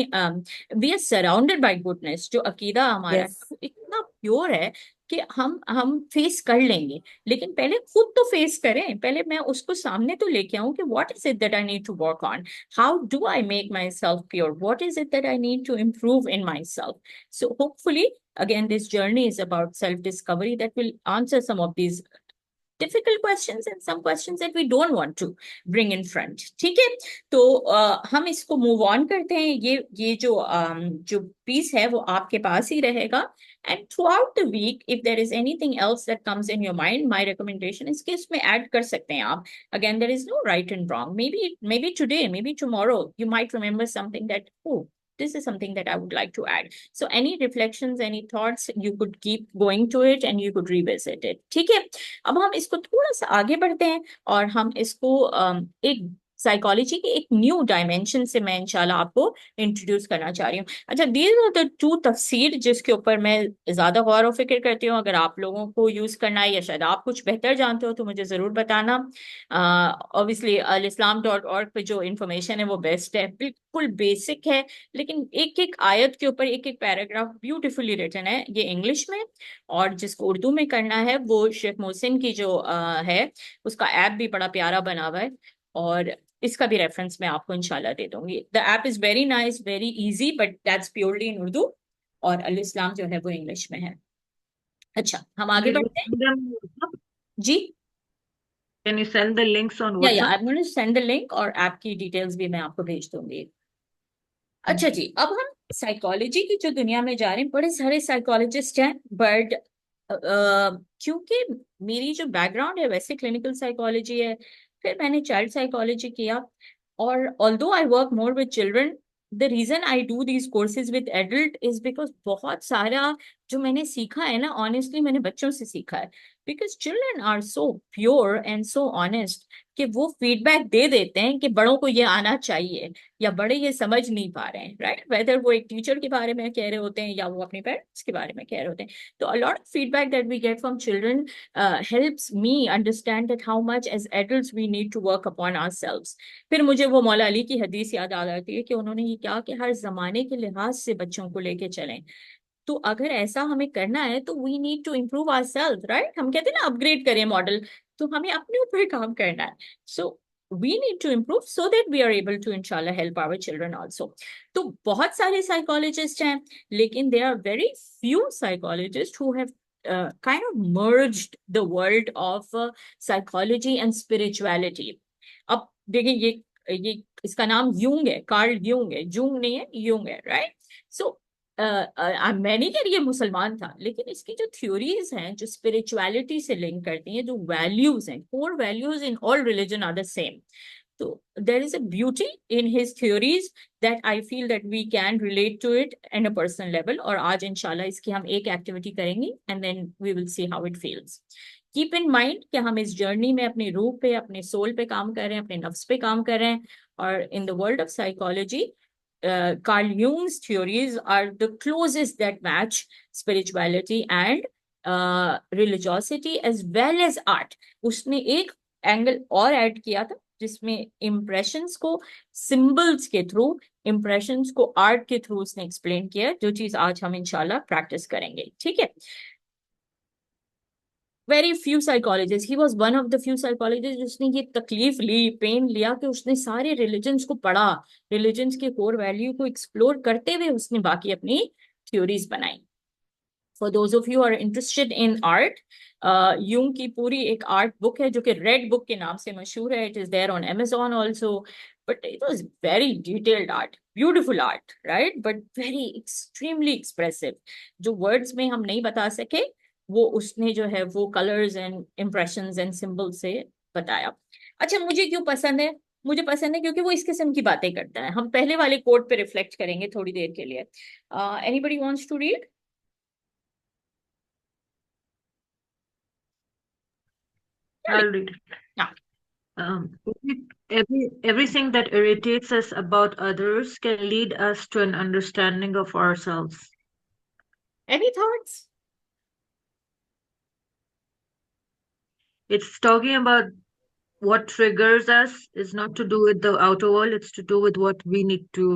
we are surrounded by goodness. जो अकीदा हमारा Yes. वो इतना प्योर है कि हम फेस कर लेंगे, लेकिन पहले खुद तो फेस करें। पहले मैं उसको सामने तो लेके आऊं कि what is it that I need to work on, how do I make myself pure, what is it that I need to improve in myself. So hopefully again this journey is about self discovery that will answer some of these difficult questions and some questions that we don't want to bring in front। ठीक है, तो हम इसको move on करते हैं। ये जो piece है वो आपके पास ही रहेगा, and throughout the week if there is anything else that comes in your mind, my recommendation is कि इसमें ऐड कर सकते हैं आप। again there is no right and wrong, maybe today, maybe tomorrow you might remember something that, oh, this is something that I would like to add. So any reflections, any thoughts, you could keep going to it and you could revisit it। ठीक है, अब हम इसको थोड़ा सा आगे बढ़ते हैं और हम इसको एक साइकोलॉजी के एक न्यू डायमेंशन से मैं इंशाल्लाह आपको इंट्रोड्यूस करना चाह रही हूँ। अच्छा, दीज आर द टू तफसीर जिसके ऊपर मैं ज्यादा गौर व फिक्र करती हूँ। अगर आप लोगों को यूज करना है या शायद आप कुछ बेहतर जानते हो तो मुझे जरूर बताना। ऑब्वियसली alislam.org पे जो इंफॉर्मेशन है वो बेस्ट है, बिल्कुल बेसिक है, लेकिन एक एक आयत के ऊपर एक एक पैराग्राफ ब्यूटीफुली रिटन है। ये इंग्लिश में, और जिसको उर्दू में करना है वो शेख मोहसिन की जो है उसका ऐप भी बड़ा प्यारा बना हुआ है, और इसका भी रेफरेंस मैं आपको इंशाल्लाह दे दूंगी। The app is very nice, very easy, but that's purely in Urdu, और अल इस्लाम जो है वो इंग्लिश में है। अच्छा, हम आगे बढ़ते हैं जी। Can you send the links on या WhatsApp? I'm going to send the link, और ऐप की डिटेल्स भी मैं आपको भेज दूंगी। अच्छा जी, अब हम साइकोलॉजी की जो दुनिया में जा रहे हैं, बड़े सारे साइकोलॉजिस्ट हैं, बट क्योंकि मेरी जो बैकग्राउंड है वैसे क्लिनिकल साइकोलॉजी है, फिर मैंने चाइल्ड साइकोलॉजी किया, और although I work more with children, the reason I do these courses with adult is because बहुत सारा जो मैंने सीखा है ना, ऑनेस्टली मैंने बच्चों से सीखा है, because children are so pure and so honest कि वो फीडबैक दे देते हैं कि बड़ों को ये आना चाहिए, या बड़े ये समझ नहीं पा रहे हैं, राइट, वेदर वो एक टीचर के बारे में कह रहे होते हैं या वो अपने पेरेंट्स के बारे में कह रहे होते हैं. तो a lot of feedback that we get from children helps me understand that how much as adults we need to work upon ourselves. फिर मुझे वो मौला अली की हदीस याद आ जाती है कि उन्होंने ये कहा कि हर जमाने के लिहाज से बच्चों को लेके चलें. तो अगर ऐसा हमें करना है तो we need to improve our self, right, हम कहते हैं ना अपग्रेड करें मॉडल, तो हमें अपने ऊपर काम करना है. सो we need to improve so that we are able to inshallah help our children also. तो बहुत सारे psychologists हैं, लेकिन there are very few psychologists who have kind of merged the world of psychology and spirituality. अब देखिए ये इसका नाम यूंग है, कार्ल यूंग है, जूंग नहीं है, यूंग है, राइट. सो मैंने कहा ये मुसलमान था, लेकिन इसकी जो थ्योरीज हैं जो स्पिरिचुअलिटी से लिंक करती हैं, जो वैल्यूज हैं, core values in all religion are the same. तो there is a beauty in his theories that I feel that we can relate to it in a personal level. और आज इंशाल्लाह इसकी हम एक एक्टिविटी करेंगे and then we will see how it feels. Keep in mind कि हम इस जर्नी में अपनी रूह पे, अपने सोल पे काम कर रहे हैं, अपने नफ्स पे काम कर रहे हैं. और in the world of psychology, Carl Jung's theories are the closest that match spirituality and religiosity as well as art. उसने एक एंगल और ऐड किया था जिसमें इम्प्रेशंस को सिंबल्स के थ्रू, इम्प्रेशंस को आर्ट के थ्रू उसने एक्सप्लेन किया, जो चीज आज हम इंशाल्लाह प्रैक्टिस करेंगे. ठीक है. Very few psychologists, he was one of the few psychologists जिसने ये तकलीफ ली, पेन लिया कि उसने सारे रिलीजन्स को पढ़ा, रिलीजन्स के कोर वैल्यू को एक्सप्लोर करते हुए उसने बाकी अपनी थ्योरीज बनाई. For those of you who are interested in art, Jung की पूरी एक आर्ट बुक है जो कि रेड बुक के नाम से मशहूर है. It is there on Amazon also, but it was very detailed art, beautiful art, right? But very extremely expressive. जो words में हम नहीं बता सके वो उसने जो है वो colours and impressions and symbol से बताया. अच्छा, मुझे क्यों पसंद है? मुझे पसंद है क्योंकि वो इस किस्म की बातें करता है. हम पहले वाले कोट पे रिफ्लेक्ट करेंगे थोड़ी देर के लिए. Anybody wants to read? I'll read it. Yeah. Everything that irritates us about others can lead us to an understanding of ourselves. Any thoughts? It's talking about what triggers us is not to do with the outer world, it's to do with what we need to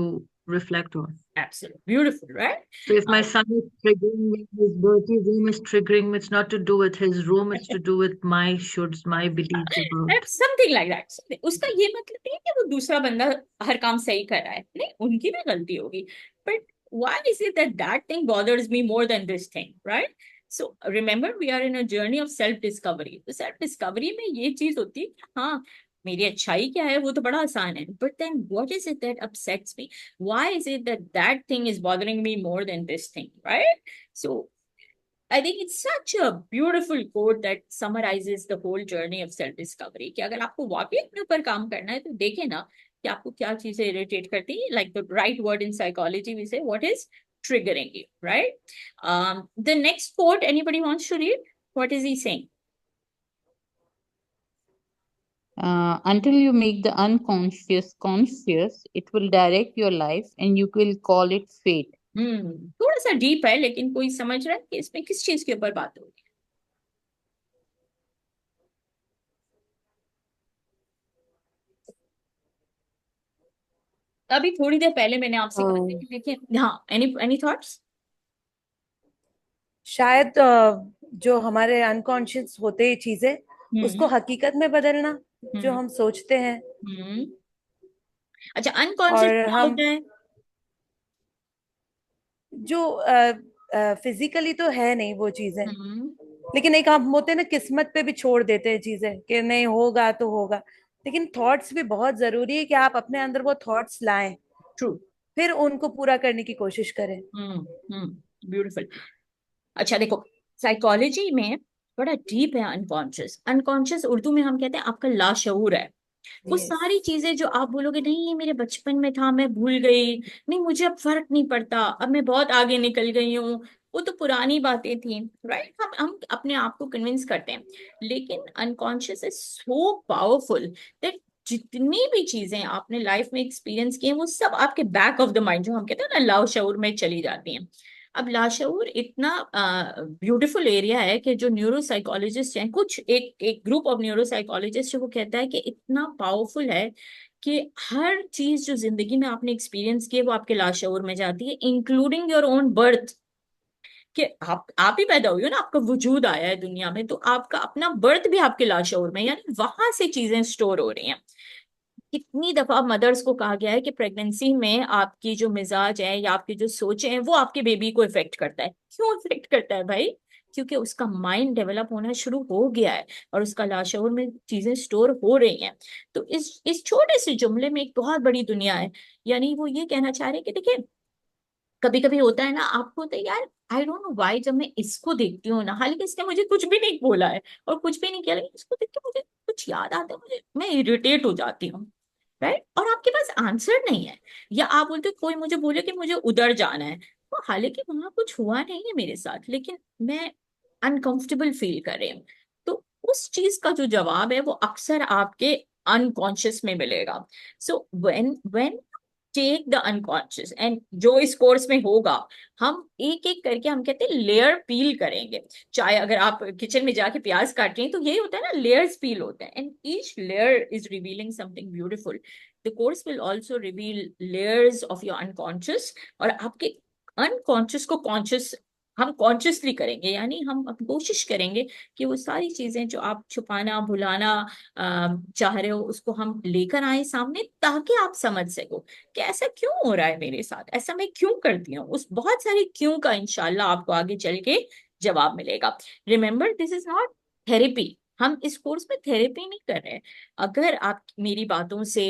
reflect on. Absolutely. Beautiful, right? So if my son is triggering me, his dirty room is triggering me, it's not to do with his room, it's to do with my shoulds, my beliefs about. Something like that. उसका ये मतलब नहीं कि वो दूसरा बंदा हर काम सही कर रहा है, नहीं, उनकी भी गलती होगी. But why is it that that thing bothers me more than this thing, right? So remember, we are in a journey of self discovery. तो self discovery में ये चीज होती है कि हाँ मेरी अच्छाई क्या है वो तो बड़ा आसान है, but then what is it that upsets me? Why is it that that thing is bothering me more than this thing, right? So I think it's such a beautiful quote that summarizes the whole journey of self discovery. कि अगर आपको वाकई अपने ऊपर काम करना है तो देखें ना कि आपको क्या चीजें इरिटेट करती है. Like the right word in psychology, we say what is triggering you, right? The next quote, anybody wants to read? What is he saying? Until you make the unconscious conscious, it will direct your life and you will call it fate. थोड़ा सा deep है, लेकिन कोई समझ रहा है कि इसमें किस चीज के ऊपर बात होगी? अभी थोड़ी देर पहले मैंने आपसे कहा कि देखिए, हाँ, एनी थॉट्स? शायद जो हमारे अनकॉन्शियस होते हैं चीजें उसको हकीकत में बदलना, जो हम सोचते हैं. अच्छा, अनकॉन्शियस क्या होता है? जो फिजिकली तो है नहीं वो चीजें, लेकिन एक हम होते हैं ना किस्मत पे भी छोड़ देते हैं चीजें कि नहीं होगा तो होगा. लेकिन थॉट्स भी बहुत जरूरी है कि आप अपने अंदर वो थॉट्स लाएं, ट्रू, फिर उनको पूरा करने की कोशिश करें. ब्यूटीफुल. अच्छा देखो, साइकोलॉजी में बड़ा डीप है अनकॉन्शियस। अनकॉन्शियस उर्दू में हम कहते हैं आपका लाशऊर है। वो सारी चीजें जो आप बोलोगे नहीं ये मेरे बचपन में था, मैं भूल गई, नहीं मुझे अब फर्क नहीं पड़ता, अब मैं बहुत आगे निकल गई हूँ, वो तो पुरानी बातें थी, राइट। हम अपने आप को कन्विंस करते हैं, लेकिन unconscious is so powerful that जितनी भी चीजें आपने लाइफ में एक्सपीरियंस की हैं वो सब आपके बैक ऑफ द माइंड, जो हम कहते हैं ना, लाशऊर में चली जाती हैं। अब लाशऊर इतना ब्यूटीफुल एरिया है कि जो न्यूरो साइकोलॉजिस्ट हैं, कुछ एक एक ग्रुप ऑफ न्यूरो साइकोलॉजिस्ट वो कहता है कि इतना पावरफुल है कि हर चीज जो जिंदगी में आपने एक्सपीरियंस की है वो आपके लाशऊर में जाती है, इंक्लूडिंग योर ओन बर्थ। कि आप ही पैदा हुई हो ना, आपका वजूद आया है दुनिया में, तो आपका अपना बर्थ भी आपके लाशऊर में, यानी वहां से चीजें स्टोर हो रही हैं। कितनी दफा मदर्स को कहा गया है कि प्रेगनेंसी में आपकी जो मिजाज है या आपकी जो सोचें हैं वो आपके बेबी को इफेक्ट करता है। क्यों इफेक्ट करता है भाई? क्योंकि उसका माइंड डेवलप होना शुरू हो गया है और उसका लाशऊर में चीजें स्टोर हो रही हैं। तो इस छोटे से जुमले में एक बहुत बड़ी दुनिया है। यानी वो ये कहना चाह रहे हैं कि देखिए, कभी कभी होता है ना, आपको होता है यार आई डोंट नो व्हाई, जब मैं इसको देखती हूँ ना, हालांकि इसने मुझे कुछ भी नहीं बोला है और कुछ भी नहीं किया, लेकिन इसको देख के मुझे कुछ याद आता है, मुझे मैं इरिटेट हो जाती हूँ, राइट। और आपके पास आंसर नहीं है, या आप बोलते हो कोई मुझे बोले कि मुझे उधर जाना है, तो हालांकि वहां कुछ हुआ नहीं है मेरे साथ, लेकिन मैं अनकंफर्टेबल फील कर रही हूँ। तो उस चीज का जो जवाब है वो अक्सर आपके अनकॉन्शियस में मिलेगा। So when take the unconscious, and जो इस कोर्स में होगा, हम एक एक करके, हम कहते हैं लेयर पील करेंगे। चाहे अगर आप किचन में जाके प्याज काट रही हैं तो यही होता है ना, लेयर्स पील होते हैं, and each layer is revealing something beautiful. The course will also reveal layers of your unconscious, और आपके अनकॉन्शियस को कॉन्शियस हम कॉन्शियसली करेंगे, यानी हम कोशिश करेंगे कि वो सारी चीजें जो आप छुपाना भुलाना चाह रहे हो उसको हम लेकर आए सामने, ताकि आप समझ सको कि ऐसा क्यों हो रहा है मेरे साथ, ऐसा मैं क्यों करती हूँ। उस बहुत सारी क्यों का इंशाल्लाह आपको आगे चल के जवाब मिलेगा। Remember, this is not therapy. हम इस कोर्स में थेरेपी नहीं कर रहे हैं। अगर आप मेरी बातों से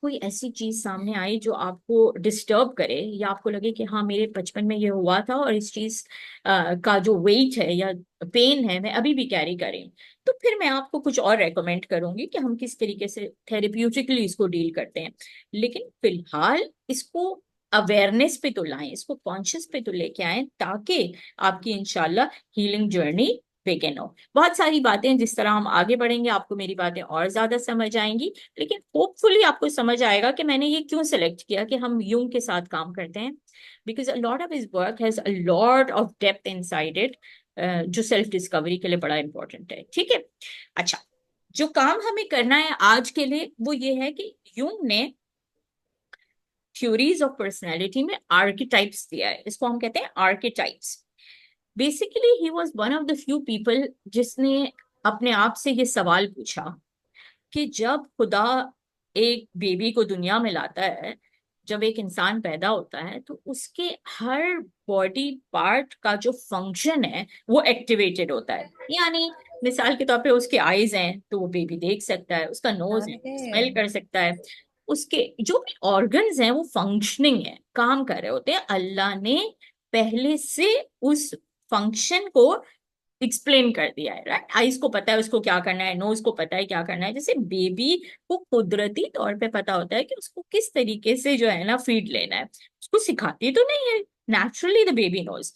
कोई ऐसी चीज सामने आई जो आपको डिस्टर्ब करे, या आपको लगे कि हाँ मेरे बचपन में ये हुआ था और इस चीज का जो वेट है या पेन है मैं अभी भी कैरी कर रही हूँ, तो फिर मैं आपको कुछ और रेकमेंड करूंगी कि हम किस तरीके से थेरेप्यूटिकली इसको डील करते हैं। लेकिन फिलहाल इसको अवेयरनेस पे तो लाएं, इसको कॉन्शियस पे तो लेके आए, ताकि आपकी इंशाल्लाह हीलिंग जर्नी बेगिन हो। बहुत सारी बातें, जिस तरह हम आगे बढ़ेंगे आपको मेरी बातें और ज्यादा समझ आएंगी, लेकिन होपफुली आपको समझ आएगा कि मैंने ये क्यों सेलेक्ट किया कि हम यूंग के साथ काम करते हैं, because a lot of his work has a lot of depth inside it, जो सेल्फ डिस्कवरी के लिए बड़ा इंपॉर्टेंट है। ठीक है, अच्छा, जो काम हमें करना है आज के लिए वो ये है कि यूंग ने थ्योरीज ऑफ पर्सनैलिटी में आर्किटाइप्स दिया है, इसको हम कहते हैं archetypes. Basically he was one of the few people जिसने अपने आप से ये सवाल पूछा कि जब खुदा एक बेबी को दुनिया में लाता है, जब एक इंसान पैदा होता है, तो उसके हर बॉडी पार्ट का जो फंक्शन है वो एक्टिवेटेड होता है। यानी मिसाल के तौर पे उसके आईज हैं तो वो बेबी देख सकता है, उसका नोज है स्मेल कर सकता है, उसके जो भी ऑर्गन्स हैं वो फंक्शनिंग है, काम कर रहे होते हैं। अल्लाह ने पहले से उस फंक्शन को एक्सप्लेन कर दिया है, राइट। आईज को पता है उसको क्या करना है, नोज को पता है क्या करना है। जैसे बेबी को कुदरती तौर पे पता होता है कि उसको किस तरीके से जो है ना फीड लेना है, उसको सिखाती तो नहीं है, नेचुरली द बेबी नोज।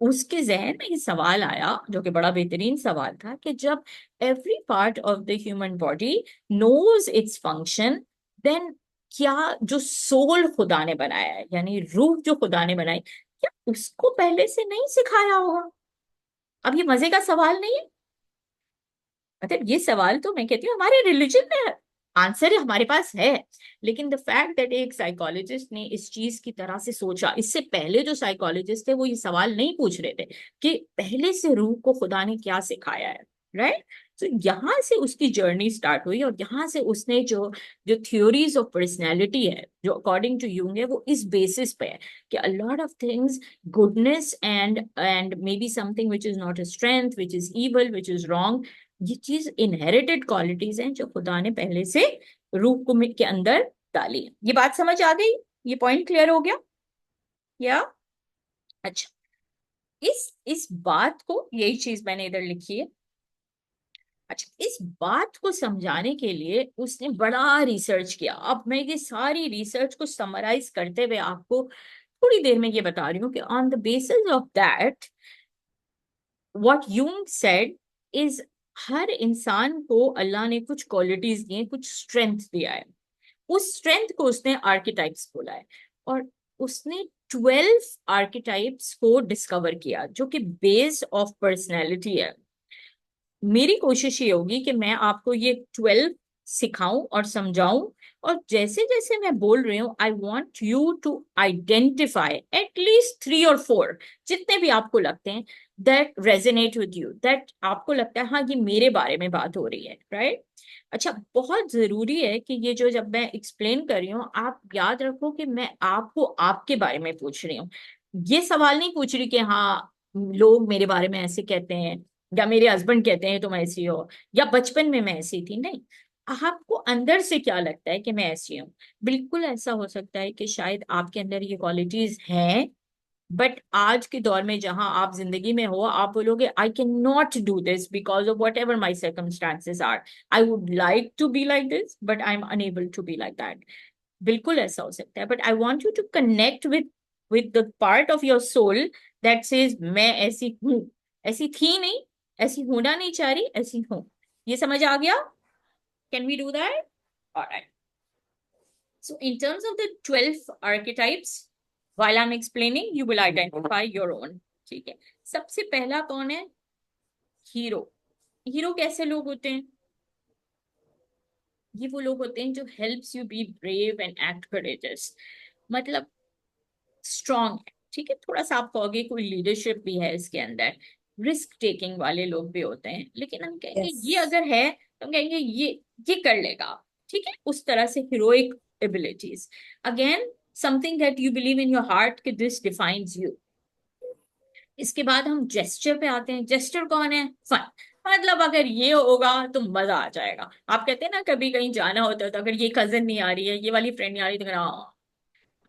उसके जहन में ये सवाल आया, जो कि बड़ा बेहतरीन सवाल था, कि जब every part of the human body knows its function, then क्या जो सोल खुदा ने बनाया है, यानी रूह जो खुदा ने बनाई, क्या उसको पहले से नहीं सिखाया होगा? अब ये मजे का सवाल नहीं है, मतलब ये सवाल तो मैं कहती हूँ हमारे रिलीजन में आंसर हमारे पास है, लेकिन द फैक्ट दैट एक साइकोलॉजिस्ट ने इस चीज की तरह से सोचा, इससे पहले जो साइकोलॉजिस्ट थे वो ये सवाल नहीं पूछ रहे थे कि पहले से रूह को खुदा ने क्या सिखाया है, राइट। तो यहाँ से उसकी जर्नी स्टार्ट हुई, और यहाँ से उसने जो जो थ्योरीज ऑफ पर्सनैलिटी है जो अकॉर्डिंग टू यूंग है, वो इस बेसिस पे है कि a lot of things, goodness and may be something which is not a strength, which is evil, which is wrong, ये चीज इनहेरिटेड क्वालिटीज हैं जो खुदा ने पहले से रूह को के अंदर डाली है। ये बात समझ आ गई? ये पॉइंट क्लियर हो गया? या अच्छा, इस बात को, यही चीज मैंने इधर लिखी है। अच्छा, इस बात को समझाने के लिए उसने बड़ा रिसर्च किया। अब मैं ये सारी रिसर्च को समराइज करते हुए आपको थोड़ी देर में ये बता रही हूँ कि on the basis of that what Jung said is, हर इंसान को अल्लाह ने कुछ क्वालिटीज दी हैं, कुछ स्ट्रेंथ दिया है। उस स्ट्रेंथ को उसने आर्किटाइप्स बोला है, और उसने 12 आर्किटाइप्स को डिस्कवर किया जो कि बेस ऑफ पर्सनैलिटी है। मेरी कोशिश ये होगी कि मैं आपको ये 12 सिखाऊं और समझाऊं, और जैसे जैसे मैं बोल रही हूँ I want you to identify at least 3 और 4, जितने भी आपको लगते हैं that resonate with you, that आपको लगता है हाँ ये मेरे बारे में बात हो रही है, राइट? अच्छा, बहुत जरूरी है कि ये जो जब मैं एक्सप्लेन कर रही हूँ आप याद रखो कि मैं आपको आपके बारे में पूछ रही हूँ। ये सवाल नहीं पूछ रही कि हाँ लोग मेरे बारे में ऐसे कहते हैं, या मेरे हस्बैंड कहते हैं तुम ऐसी हो, या बचपन में मैं ऐसी थी। नहीं, आपको अंदर से क्या लगता है कि मैं ऐसी हूँ। बिल्कुल ऐसा हो सकता है कि शायद आपके अंदर ये क्वालिटीज हैं, बट आज के दौर में जहां आप जिंदगी में हो आप बोलोगे I can not do this because of whatever my circumstances are, I would like to be like this but I am unable to be like that. बिल्कुल ऐसा हो सकता है, but I want you to connect with the part of your soul that says मैं ऐसी हूँ, ऐसी थी नहीं, ऐसी होना नहीं चाह रही, ऐसी हूँ। ये समझ आ गया? Can we do that? Alright. So in terms of the 12 archetypes, while I'm explaining, you will identify your own. ठीक है, सबसे पहला कौन है? हीरो। हीरो कैसे लोग होते हैं? ये वो लोग होते हैं जो helps you be brave and act courageous, मतलब स्ट्रॉन्ग है। ठीक है, थोड़ा सा आप कहोगे कोई लीडरशिप भी है इसके अंदर, रिस्क टेकिंग वाले लोग भी होते हैं, लेकिन हम कहेंगे Yes. ये अगर है तो हम कहेंगे ये कर लेगा। ठीक है, उस तरह से heroic abilities. Again something that you believe in your heart कि दिस डिफाइंस यू। इसके बाद हम जेस्चर पे आते हैं। जेस्चर कौन है? फन, मतलब अगर ये होगा तो मजा आ जाएगा। आप कहते हैं ना कभी कहीं जाना होता है तो अगर ये कजन नहीं आ रही है, ये वाली फ्रेंड नहीं आ रही, तो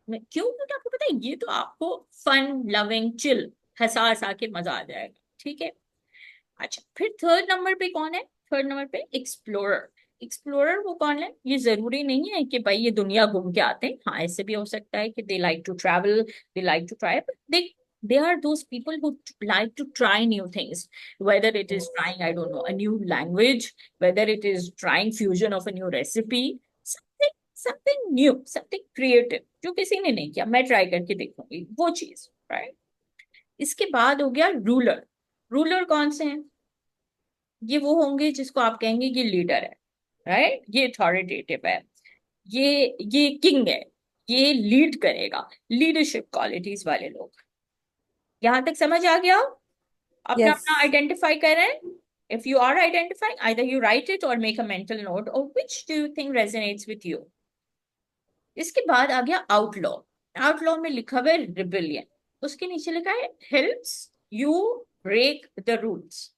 क्यों? क्योंकि आपको पता है ये तो आपको फन लविंग चिल हंसा हंसा के मजा आ जाएगा। ठीक है, अच्छा फिर थर्ड नंबर पे कौन है? थर्ड नंबर पे एक्सप्लोरर। एक्सप्लोरर वो कौन है? ये जरूरी नहीं है कि भाई ये दुनिया घूम के आते हैं, हाँ ऐसे भी हो सकता है कि they like to travel, they like to try, they are those people who like to try new things, whether it is trying, I don't know, a new language, whether it is trying fusion of a new recipe, something new, something creative जो किसी ने नहीं किया, मैं try करके देखूंगी वो चीज, राइट? इसके बाद हो गया रूलर। रूलर कौन से हैं? ये वो होंगे जिसको आप कहेंगे कि लीडर है, राइट, ये अथॉरिटेटिव है, ये किंग है, ये लीड करेगा, लीडरशिप क्वालिटीज वाले लोग। यहां तक समझ आ गया? अपना Yes. अपना आइडेंटिफाई कर रहे हैं। If you are identifying, either you write it or make a mental note of which do you think resonates with you. इसके बाद आ गया आउटलॉ। आउटलॉ में लिखा हुआ है रिबेलियन, उसके नीचे लिखा है helps you break the rules.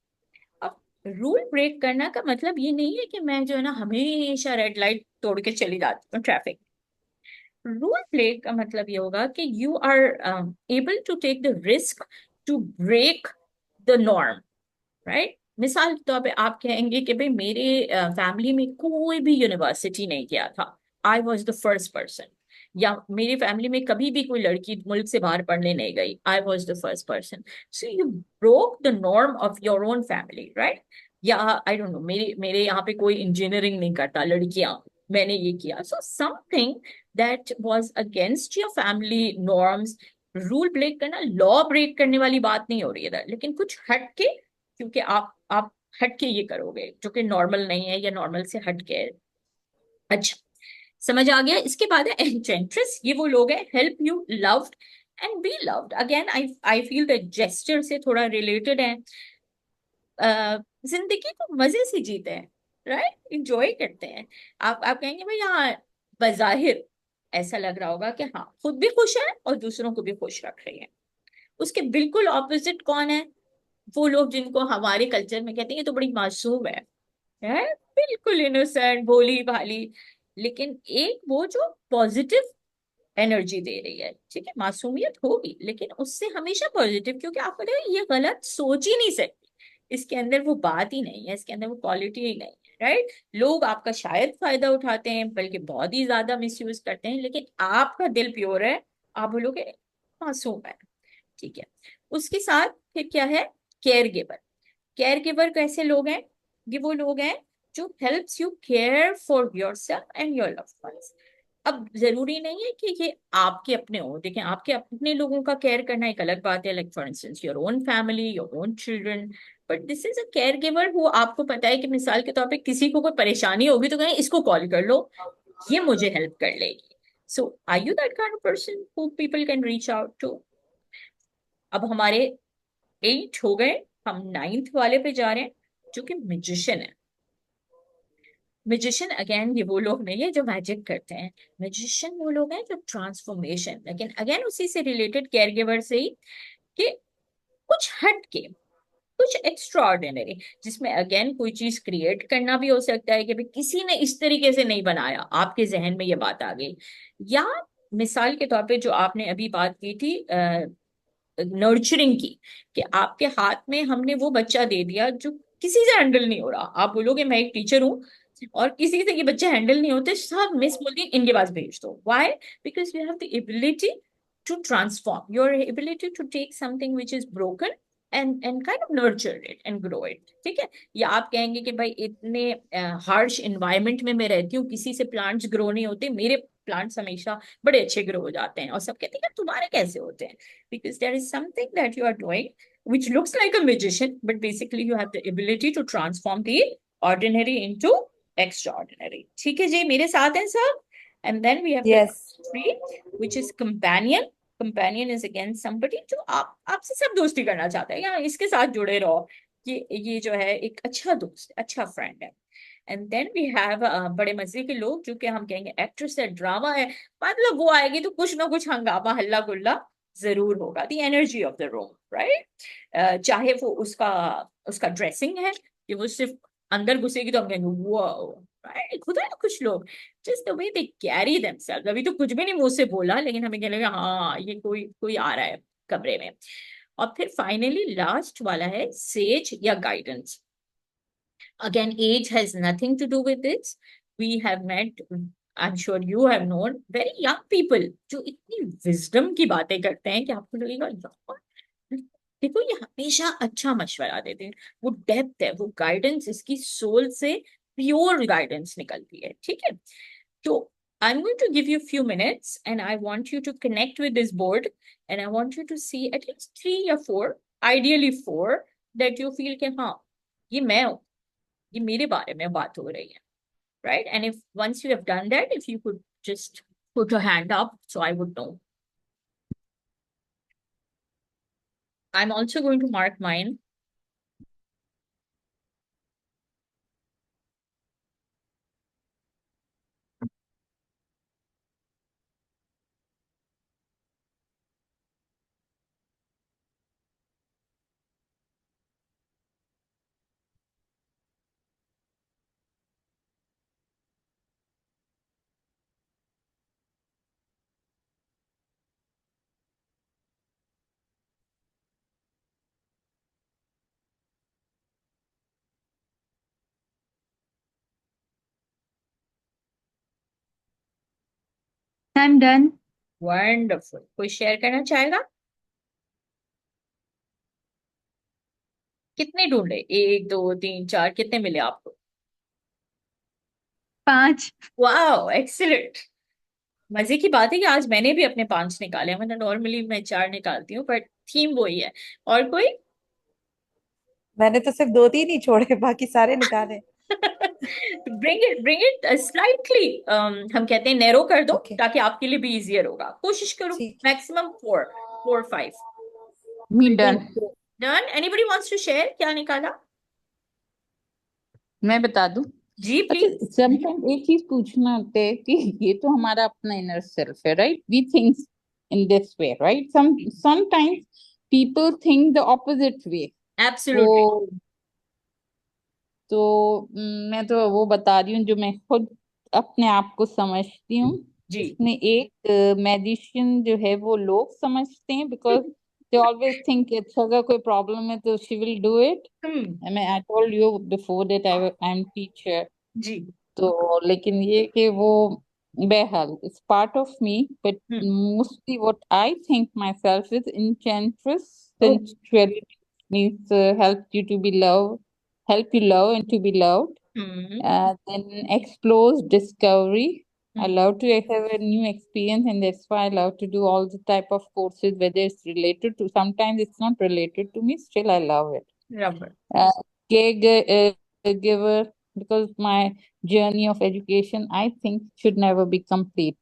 अब रूल ब्रेक करना का मतलब ये नहीं है कि मैं जो है ना हमेशा रेड लाइट तोड़ के चली जाती हूँ ट्रैफिक। रूल ब्रेक का मतलब ये होगा कि you are able to take the risk to break the norm, right? मिसाल के तौर पे आप कहेंगे कि भाई मेरे फैमिली में कोई भी यूनिवर्सिटी नहीं किया था, I was the first person, या मेरी फैमिली में कभी भी कोई लड़की मुल्क से बाहर पढ़ने नहीं गई, I was the first person. So you broke the norm of your own family, right? या आई डोंट नो, मेरे यहाँ पे कोई इंजीनियरिंग नहीं करता लड़कियां, मैंने ये किया। So something that was against your family norms. Rule break करना लॉ ब्रेक करने वाली बात नहीं हो रही है, लेकिन कुछ हट के, क्योंकि आप हट के ये करोगे जो कि नॉर्मल नहीं है या नॉर्मल से हट के है। अच्छा, समझ आ गया? इसके बाद है एंचेंट्रेस। ये वो लोग हैं help you loved and be loved. Again I feel that gesture से थोड़ा रिलेटेड है। जिंदगी को मजे से जीते हैं, राइट, इंजॉय करते हैं। आप कहेंगे भाई हाँ बजाहिर ऐसा लग रहा होगा कि हाँ खुद भी खुश है और दूसरों को भी खुश रख रही है। उसके बिल्कुल ऑपोजिट कौन है? वो लोग जिनको हमारे कल्चर में कहते हैं ये तो बड़ी मासूम है बिल्कुल इनोसेंट भोली भाली, लेकिन एक वो जो पॉजिटिव एनर्जी दे रही है, ठीक है, मासूमियत होगी लेकिन उससे हमेशा पॉजिटिव, क्योंकि आप पता है ये गलत सोच ही नहीं सकती, इसके अंदर वो बात ही नहीं है, इसके अंदर वो क्वालिटी ही नहीं है, राइट। लोग आपका शायद फायदा उठाते हैं, बल्कि बहुत ही ज्यादा मिसयूज करते हैं, लेकिन आपका दिल प्योर है, आप बोलोगे मासूम है, ठीक है। उसके साथ फिर क्या है, केयर गिवर। केयर गिवर कैसे लोग हैं, ये वो लोग हैं जो helps you care for yourself and your loved ones. अब जरूरी नहीं है कि ये आपके अपने हो, देखें आपके अपने लोगों का केयर करना एक अलग बात है, like for instance your own family, your own children, but this is a care giver who आपको पता है कि मिसाल के तौर पे किसी को कोई परेशानी होगी तो कहें इसको कॉल कर लो, ये मुझे हेल्प कर लेगी। So are you that kind of person who people can reach out to. अब हमारे 8 हो गए, हम 9th वाले पे जा रहे हैं जो कि म्यूजिशियन है। म्यूजिशियन अगेन ये वो लोग नहीं है जो मैजिक करते हैं, म्यूजिशियन वो लोग हैं जो ट्रांसफॉर्मेशन, लेकिन अगेन उसी से रिलेटेड केयर गिवर से ही, कि कुछ हट के, कुछ एक्स्ट्रा ऑर्डिनरी, जिसमें अगेन कोई चीज क्रिएट करना भी हो सकता है कि भाई किसी ने इस तरीके से नहीं बनाया, आपके जहन में ये बात आ गई, या मिसाल के तौर पे जो आपने अभी बात की थी नर्चरिंग की, कि आपके हाथ में हमने वो बच्चा दे दिया जो किसी से हैंडल नहीं हो रहा, आप बोलोगे मैं एक टीचर हूँ और किसी से ये बच्चे हैंडल नहीं होते, सब मिस बोलती है इनके पास भेज दो, why, because you have the ability to transform, your ability to take something which is broken and kind of nurture it and grow it, ठीक है। या आप कहेंगे कि भाई इतने हार्श इन्वायरमेंट में मैं रहती हूँ, किसी से प्लांट्स ग्रो नहीं होते, मेरे प्लांट्स हमेशा बड़े अच्छे ग्रो हो जाते हैं, और सब कहते हैं तुम्हारे कैसे होते हैं, because there is something that you are doing which looks like a magician, but basically you have the ability to transform the ordinary into extraordinary, ठीक है जी, मेरे साथ हैं सब। And then we have the Yes. three, which is companion. Companion is again somebody जो आपसे सब दोस्ती करना चाहता है, या इसके साथ जुड़े रहो, ये जो है एक अच्छा दोस्त, अच्छा फ्रेंड है। एंड देन वी हैव बड़े मजे के लोग जो कि हम कहेंगे एक्ट्रेस है, ड्रामा है, मतलब वो आएगी तो कुछ ना कुछ हंगामा हल्ला गुल्ला जरूर होगा, दी energy of the room, right. चाहे वो उसका उसका ड्रेसिंग है कि वो सिर्फ अंदर घुसेगी तो हम कहेंगे वो, राइट, खुद है ना कुछ लोग just the way they carry themselves, अभी तो कुछ भी नहीं मुंह से बोला लेकिन हमें कहने लगा हाँ ये कोई कोई आ रहा है कमरे में। और फिर फाइनली लास्ट वाला है सेज या guidance. Again, age has nothing to do with this. We have met, I'm sure you have known, very young people जो इतनी wisdom की बातें करते हैं कि आपको लगेगा यार देखो ये हमेशा अच्छा मशवरा देते हैं, वो डेप्थ है, वो गाइडेंस, इसकी सोल से प्योर गाइडेंस निकलती है, ठीक है। तो I'm going to give you a few minutes and I want you to connect with this board and I want you to see at least 3 or 4, ideally 4, that you feel कि हाँ ये मैं हूँ, ये मेरे बारे में बात हो रही है, right? And if once you have done that, if you could just put your hand up so I would know. I'm also going to mark mine. I'm done. Wonderful. कोई शेयर करना चाहेगा? कितने ढूंढे, 1 2 3 4, कितने मिले आपको? 5. Wow, excellent. मजे की बात है कि आज मैंने भी अपने 5 निकाले हैं, मतलब नॉर्मली मैं 4 निकालती हूँ बट थीम वही है। और कोई? मैंने तो सिर्फ 2 3 ही छोड़े, बाकी सारे निकाले। bring it slightly, हम कहते हैं नैरो कर दो Okay. ताकि आपके लिए भी इजियर होगा, कोशिश करो ठीक। Maximum 4 4 5। Me done. Done. Anybody wants to share क्या निकाला? मैं बता दूं? जी अच्छा, प्लीज। समटाइम एक चीज पूछना होता है कि ये तो हमारा अपना इनर सेल्फ है, right? We think in this way, right? Sometimes people think the opposite way. Absolutely. तो मैं तो वो बता रही हूँ जो मैं खुद अपने आप को समझती हूँ। जी इसमें एक मैजिशियन जो है वो लोग समझते हैं, बिकॉज दे ऑलवेज थिंक अच्छा अगर कोई प्रॉब्लम है तो she will do it. I told you before that I am teacher. जी तो लेकिन ये कि वो बहरहाल it's part of me, but mostly what I think my self is enchantress. Sensuality means help you to be loved, help you love and to be loved. Then explores discovery. I love to have a new experience, and that's why I love to do all the type of courses, whether it's related to, sometimes it's not related to me, still I love it. Rubber. Caregiver, because my journey of education, I think, should never be complete.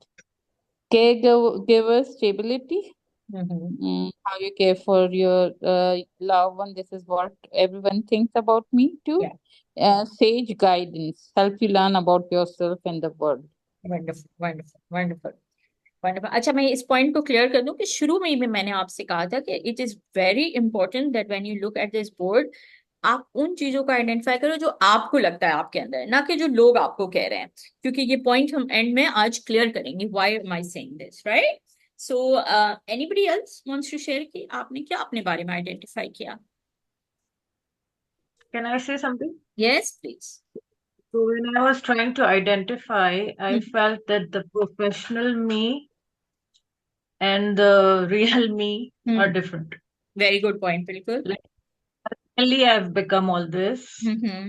Caregiver stability. How you care for your loved one. This is what everyone thinks about me too. Sage guidance, help you learn about yourself and the world. Wonderful, wonderful, wonderful, wonderful. अच्छा, मैं इस point को clear कर दूं कि शुरू में ही मैंने आपसे कहा था कि it is very important that when you look at this board, आप उन चीजों को आइडेंटिफाई करो जो आपको लगता है आपके अंदर है, ना कि जो लोग आपको कह रहे हैं, क्योंकि ये पॉइंट हम एंड में आज क्लियर करेंगे why am I saying this, right? So anybody else wants to share कि आपने क्या अपने बारे में आइडेंटिफाई किया? Can I say something? Yes, please. So when I was trying to identify, I felt that the professional me and the real me are different. Very good point, Bilkul. Like, only I've become all this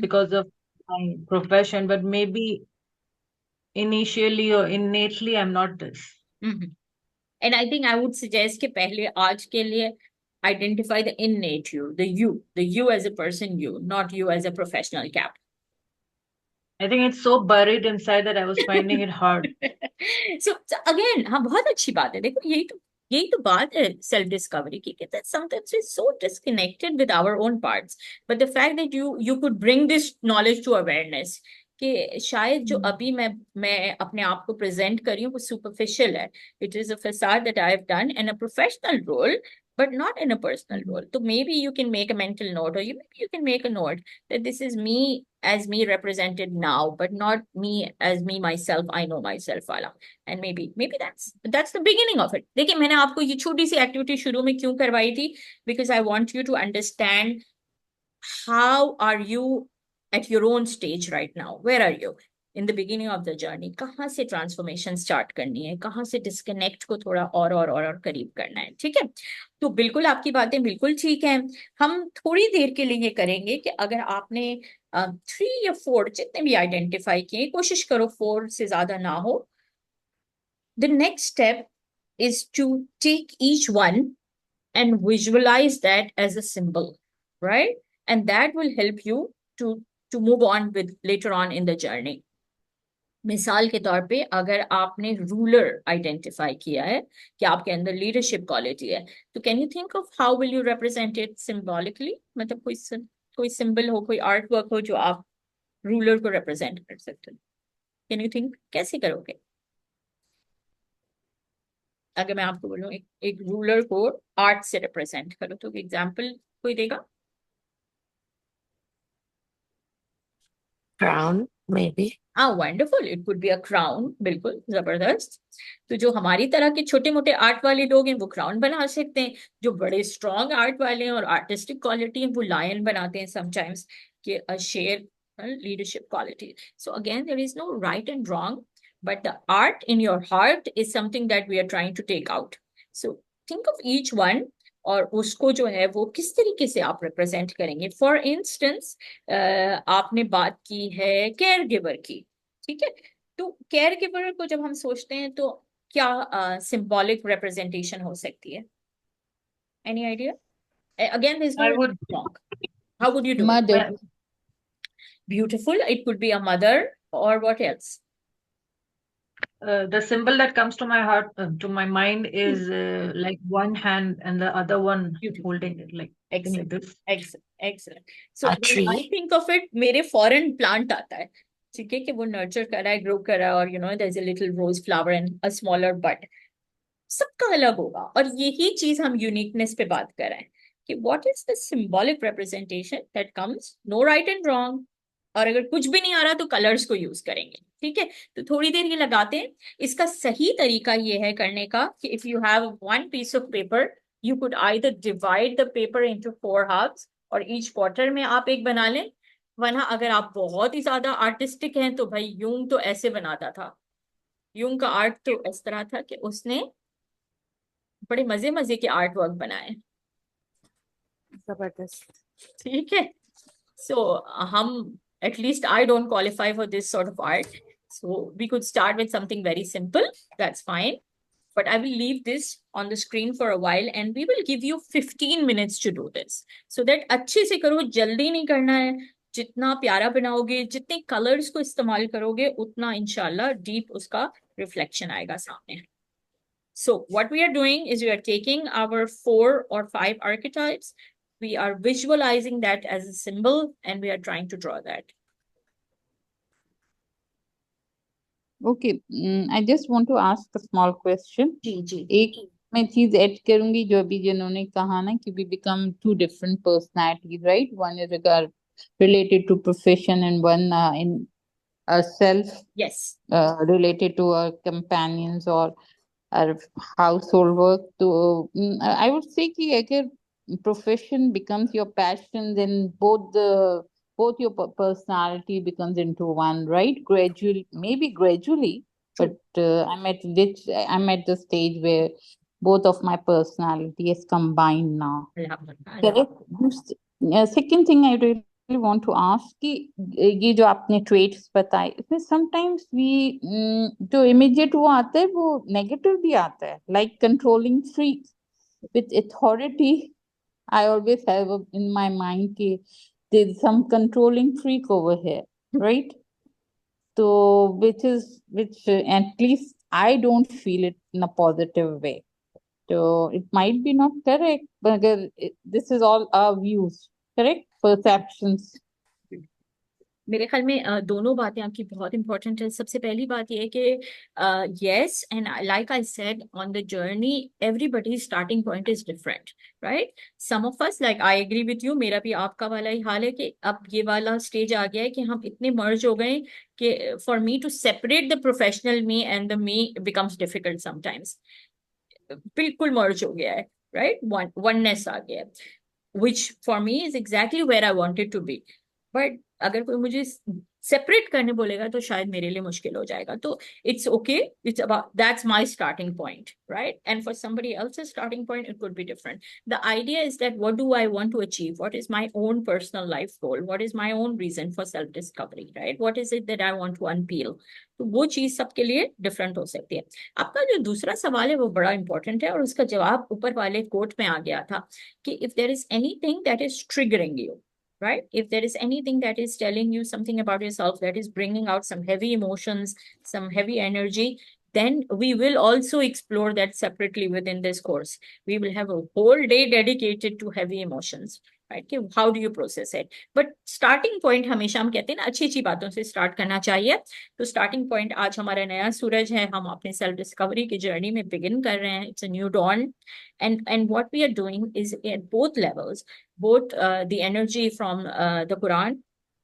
because of my profession, but maybe initially or innately I'm not this. And I think I would suggest कि पहले आज के लिए identify the innate you, the you as a person, you, not you as a professional cap. I think it's so buried inside that I was finding it hard. So again, हाँ, बहुत अच्छी बात है। देखो यही तो बात है सेल्फ डिस्कवरी की, कि that sometimes we're so disconnected with our own parts, but the fact that you could bring this knowledge to awareness कि शायद जो अभी मैं अपने आप को प्रेजेंट कर रही हूँ वो सुपरफिशियल है, it is a facade that I have done in a professional role but not in a personal role. So maybe you can make a mental note, or maybe you can make a note that this is me as me represented now, but not me as me myself. I know myself wala. And maybe that's the beginning of it. देखिए, मैंने आपको ये छोटी सी activity शुरू में क्यों करवाई थी? Because I want you to understand how are you at your own stage right now. Where are you in the beginning of the journey? कहाँ से ट्रांसफॉर्मेशन स्टार्ट करनी है, कहाँ से डिस्कनेक्ट को थोड़ा और करीब करना है, ठीक है? तो बिल्कुल आपकी बातें बिल्कुल ठीक हैं। हम थोड़ी देर के लिए ये करेंगे कि अगर आपने 3 या 4 जितने भी आइडेंटिफाई किए, कोशिश करो 4 से ज्यादा ना हो। The next step is to take each one and visualize that as a symbol, right? And that will help you to move on with later on in the journey. मिसाल के तौर पे अगर आपने रूलर आइडेंटिफाई किया है कि आपके अंदर लीडरशिप क्वालिटी है, तो can you think of how will you represent it symbolically? मतलब कोई सिंबल हो, कोई आर्ट वर्क हो जो आप रूलर को रिप्रेजेंट कर सकते हो। कैन यू थिंक कैसे करोगे? अगर मैं आपको बोलूं एक रूलर को आर्ट से रिप्रेजेंट करो, तो एग्जाम्पल कोई देगा? Crown, maybe. Wonderful, it could be a crown. बिल्कुल जबरदस्त। तो जो हमारी तरह के छोटे मोटे आर्ट वाले लोग हैं वो क्राउन बना सकते हैं, जो बड़े स्ट्रॉन्ग आर्ट वाले हैं और आर्टिस्टिक क्वालिटी है वो लायन बनाते हैं समटाइम्स, कि a share leadership quality. So again there is no right and wrong, but the art in your heart is something that we are trying to take out. So think of each one, और उसको जो है वो किस तरीके से आप represent करेंगे। फॉर इंस्टेंस, आपने बात की है केयर गिवर की, ठीक है? तो केयर गिवर को जब हम सोचते हैं तो क्या सिंबॉलिक रिप्रेजेंटेशन हो सकती है? Any idea? Again this I would wrong. How would you do Mother. it? Beautiful. It could be a mother, or what else? the symbol that comes to my heart, to my mind, is like one hand and the other one holding it, like this. Excellent. So when I think of it, मेरे foreign plant आता है, ठीक है, कि वो nurture कर रहा है, grow कर रहा है, और there's a little rose flower and a smaller bud. सबका अलग होगा, और यही चीज हम uniqueness पे बात कर रहे हैं कि what is the symbolic representation that comes? No right and wrong. और अगर कुछ भी नहीं आ रहा तो कलर्स को यूज करेंगे, ठीक है। तो थोड़ी देर ये लगाते हैं। इसका सही तरीका ये है करने का कि if you have one piece of paper, you could either divide the paper into 4 halves और ईच क्वार्टर में आप एक बना लें, वरना अगर आप बहुत ही ज्यादा आर्टिस्टिक हैं तो भाई यूंग तो ऐसे बनाता था। यूंग का आर्ट तो इस तरह था कि उसने बड़े मजे मजे के आर्ट वर्क बनाए, जबरदस्त। ठीक है। सो हम, at least I don't qualify for this sort of art, so we could start with something very simple. That's fine, but I will leave this on the screen for a while and we will give you 15 minutes to do this, so that अच्छे से करो, जल्दी नहीं करना है। जितना प्यारा बनाओगे, जितने कलर्स को इस्तेमाल करोगे, उतना इंशाल्लाह डीप उसका रिफ्लेक्शन आएगा सामने। So what we are doing is we are taking our 4 or 5 archetypes, we are visualizing that as a symbol and we are trying to draw that. Okay, I just want to ask a small question. जी जी। एक मैं चीज add करूंगी जो अभी जिन्होंने कहा ना कि we become two different personalities, right? One is related to profession and one in self, Yes. related to our companions or our household work. तो I would say कि अगर profession becomes your passion, then both your personality becomes into one, right? Maybe gradually, but I'm at the stage where both of my personality is combined now. Correct. Second thing I really want to ask कि ये जो आपने traits बताए, इसमें sometimes we जो immediate वो आता है वो negative भी आता है, like controlling freak with authority. I always have in my mind कि there's some controlling freak over here, right? So which at least I don't feel it in a positive way. So it might be not correct, but this is all our views, correct? Perceptions. मेरे ख्याल में दोनों बातें आपकी बहुत important है। सबसे पहली बात यह है कि yes, and like I said, on the journey everybody starting point is different, right? Some of us, like I agree with you, मेरा भी आपका वाला ही हाल है कि अब ये वाला स्टेज आ गया है कि हम इतने मर्ज हो गए कि for me to separate the professional me and the me becomes difficult sometimes. बिल्कुल मर्ज हो गया है, राइट? वननेस आ गया है, which for me is exactly where I wanted to be. But अगर कोई मुझे सेपरेट करने बोलेगा तो शायद मेरे लिए मुश्किल हो जाएगा। तो it's okay, it's about, that's my starting point, right? And for somebody else's starting point it could be different. The idea is that what do I want to achieve, what is my own personal life goal, what is my own reason for self discovery, right? What is it that I want to unpeel. तो वो चीज सबके लिए different हो सकती है। आपका जो दूसरा सवाल है वो बड़ा इंपॉर्टेंट है और उसका जवाब ऊपर वाले कोट में आ गया था कि if there is anything that is triggering you, right? If there is anything that is telling you something about yourself, that is bringing out some heavy emotions, some heavy energy, then we will also explore that separately within this course. We will have a whole day dedicated to heavy emotions, right? How do you process it? But starting point हमेशा हम कहते हैं ना, अच्छी अच्छी बातों से start करना चाहिए। तो starting point आज हमारा नया सूरज है, हम अपने self discovery की journey में begin कर रहे हैं। It's a new dawn, and what we are doing is at both levels, both the energy from the Quran,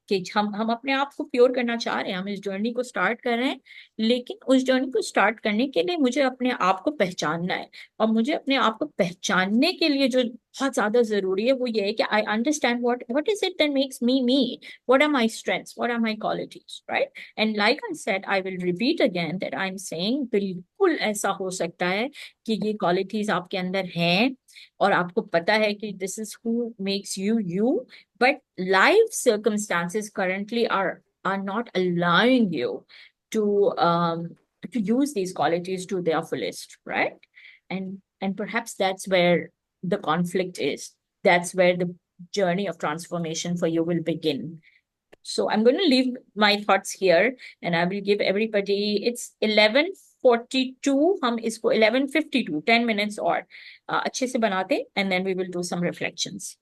कि हम अपने आप को प्योर करना चाह रहे हैं, हम इस जर्नी को स्टार्ट कर रहे हैं, लेकिन उस जर्नी को स्टार्ट करने के लिए मुझे अपने आप को पहचानना है। और मुझे अपने आप को पहचानने के लिए जो बहुत ज्यादा जरूरी है वो ये है कि I understand what is it that makes me me, what are my strengths, what are my qualities, right? And like I said, I will repeat again that I am saying, बिल्कुल ऐसा हो सकता है कि ये क्वालिटीज आपके अंदर हैं और आपको पता है कि this is who makes you you, but life circumstances currently are not allowing you to use these qualities to their fullest, right? And perhaps that's where the conflict is. That's where the journey of transformation for you will begin. So I'm going to leave my thoughts here and I will give everybody, it's 11:42, हम इसको 11:52, 10 minutes और अच्छे से बनाते, and then we will do some reflections.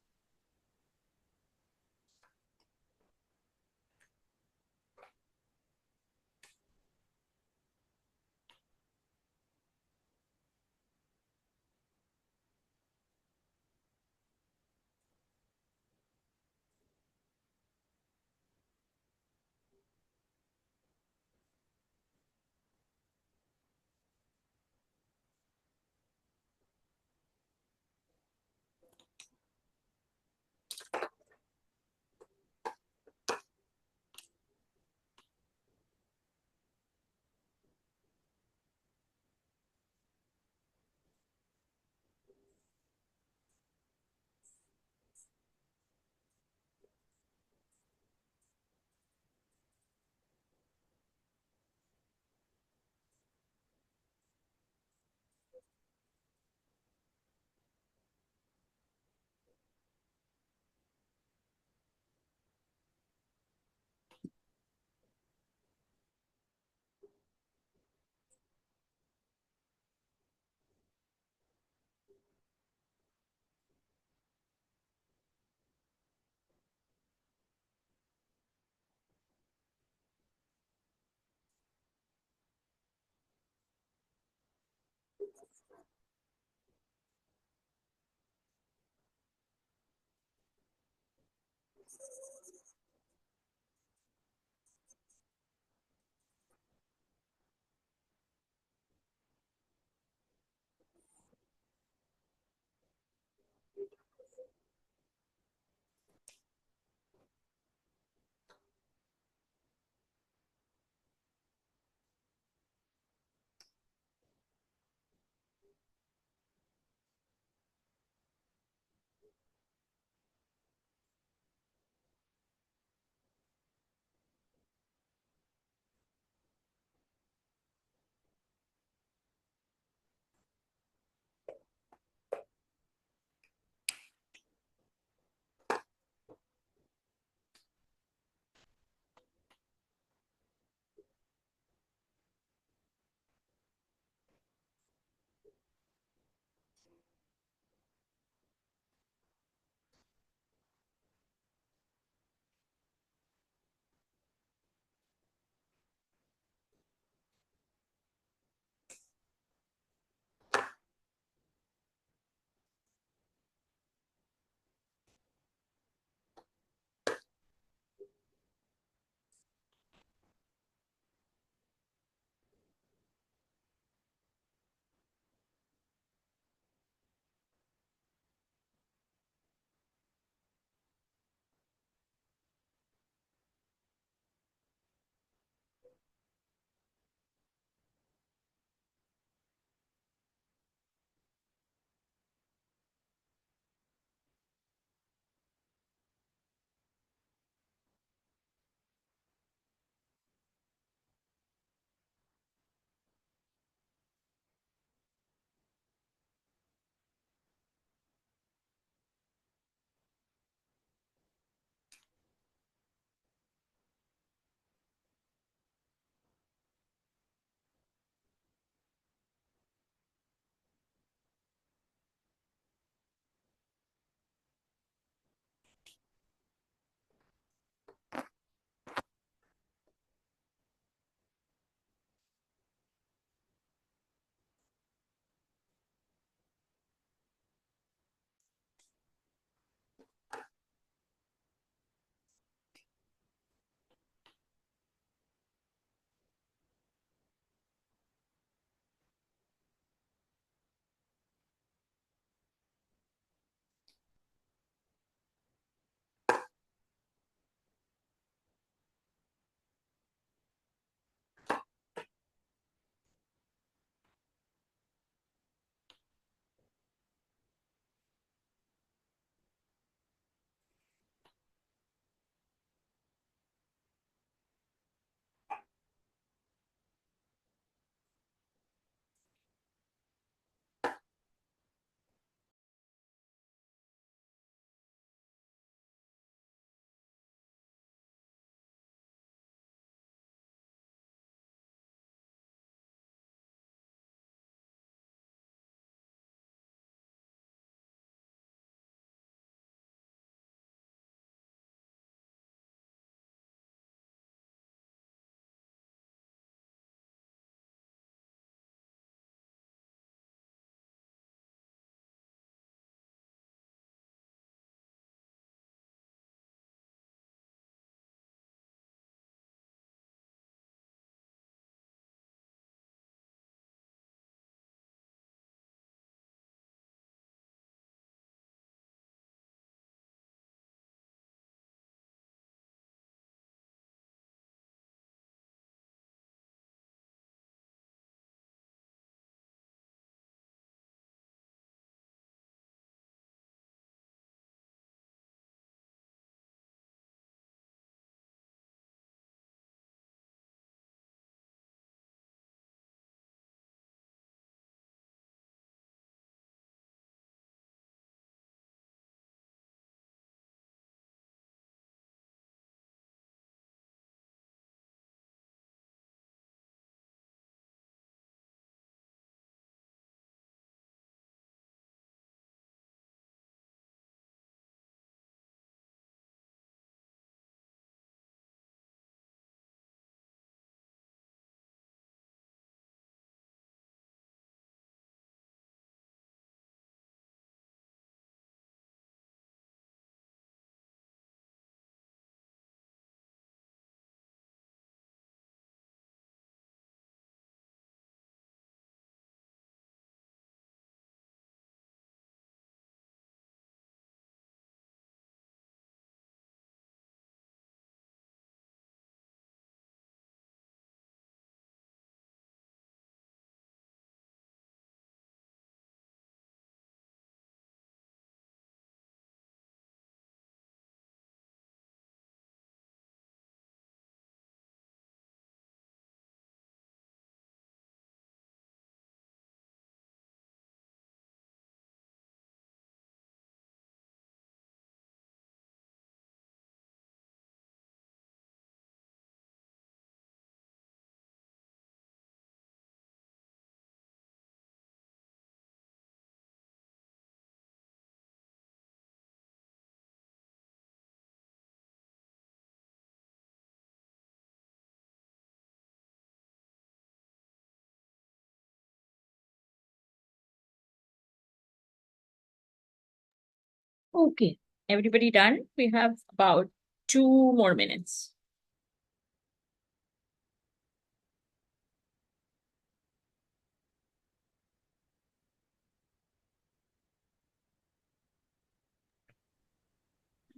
Okay, everybody done? We have about 2 more minutes.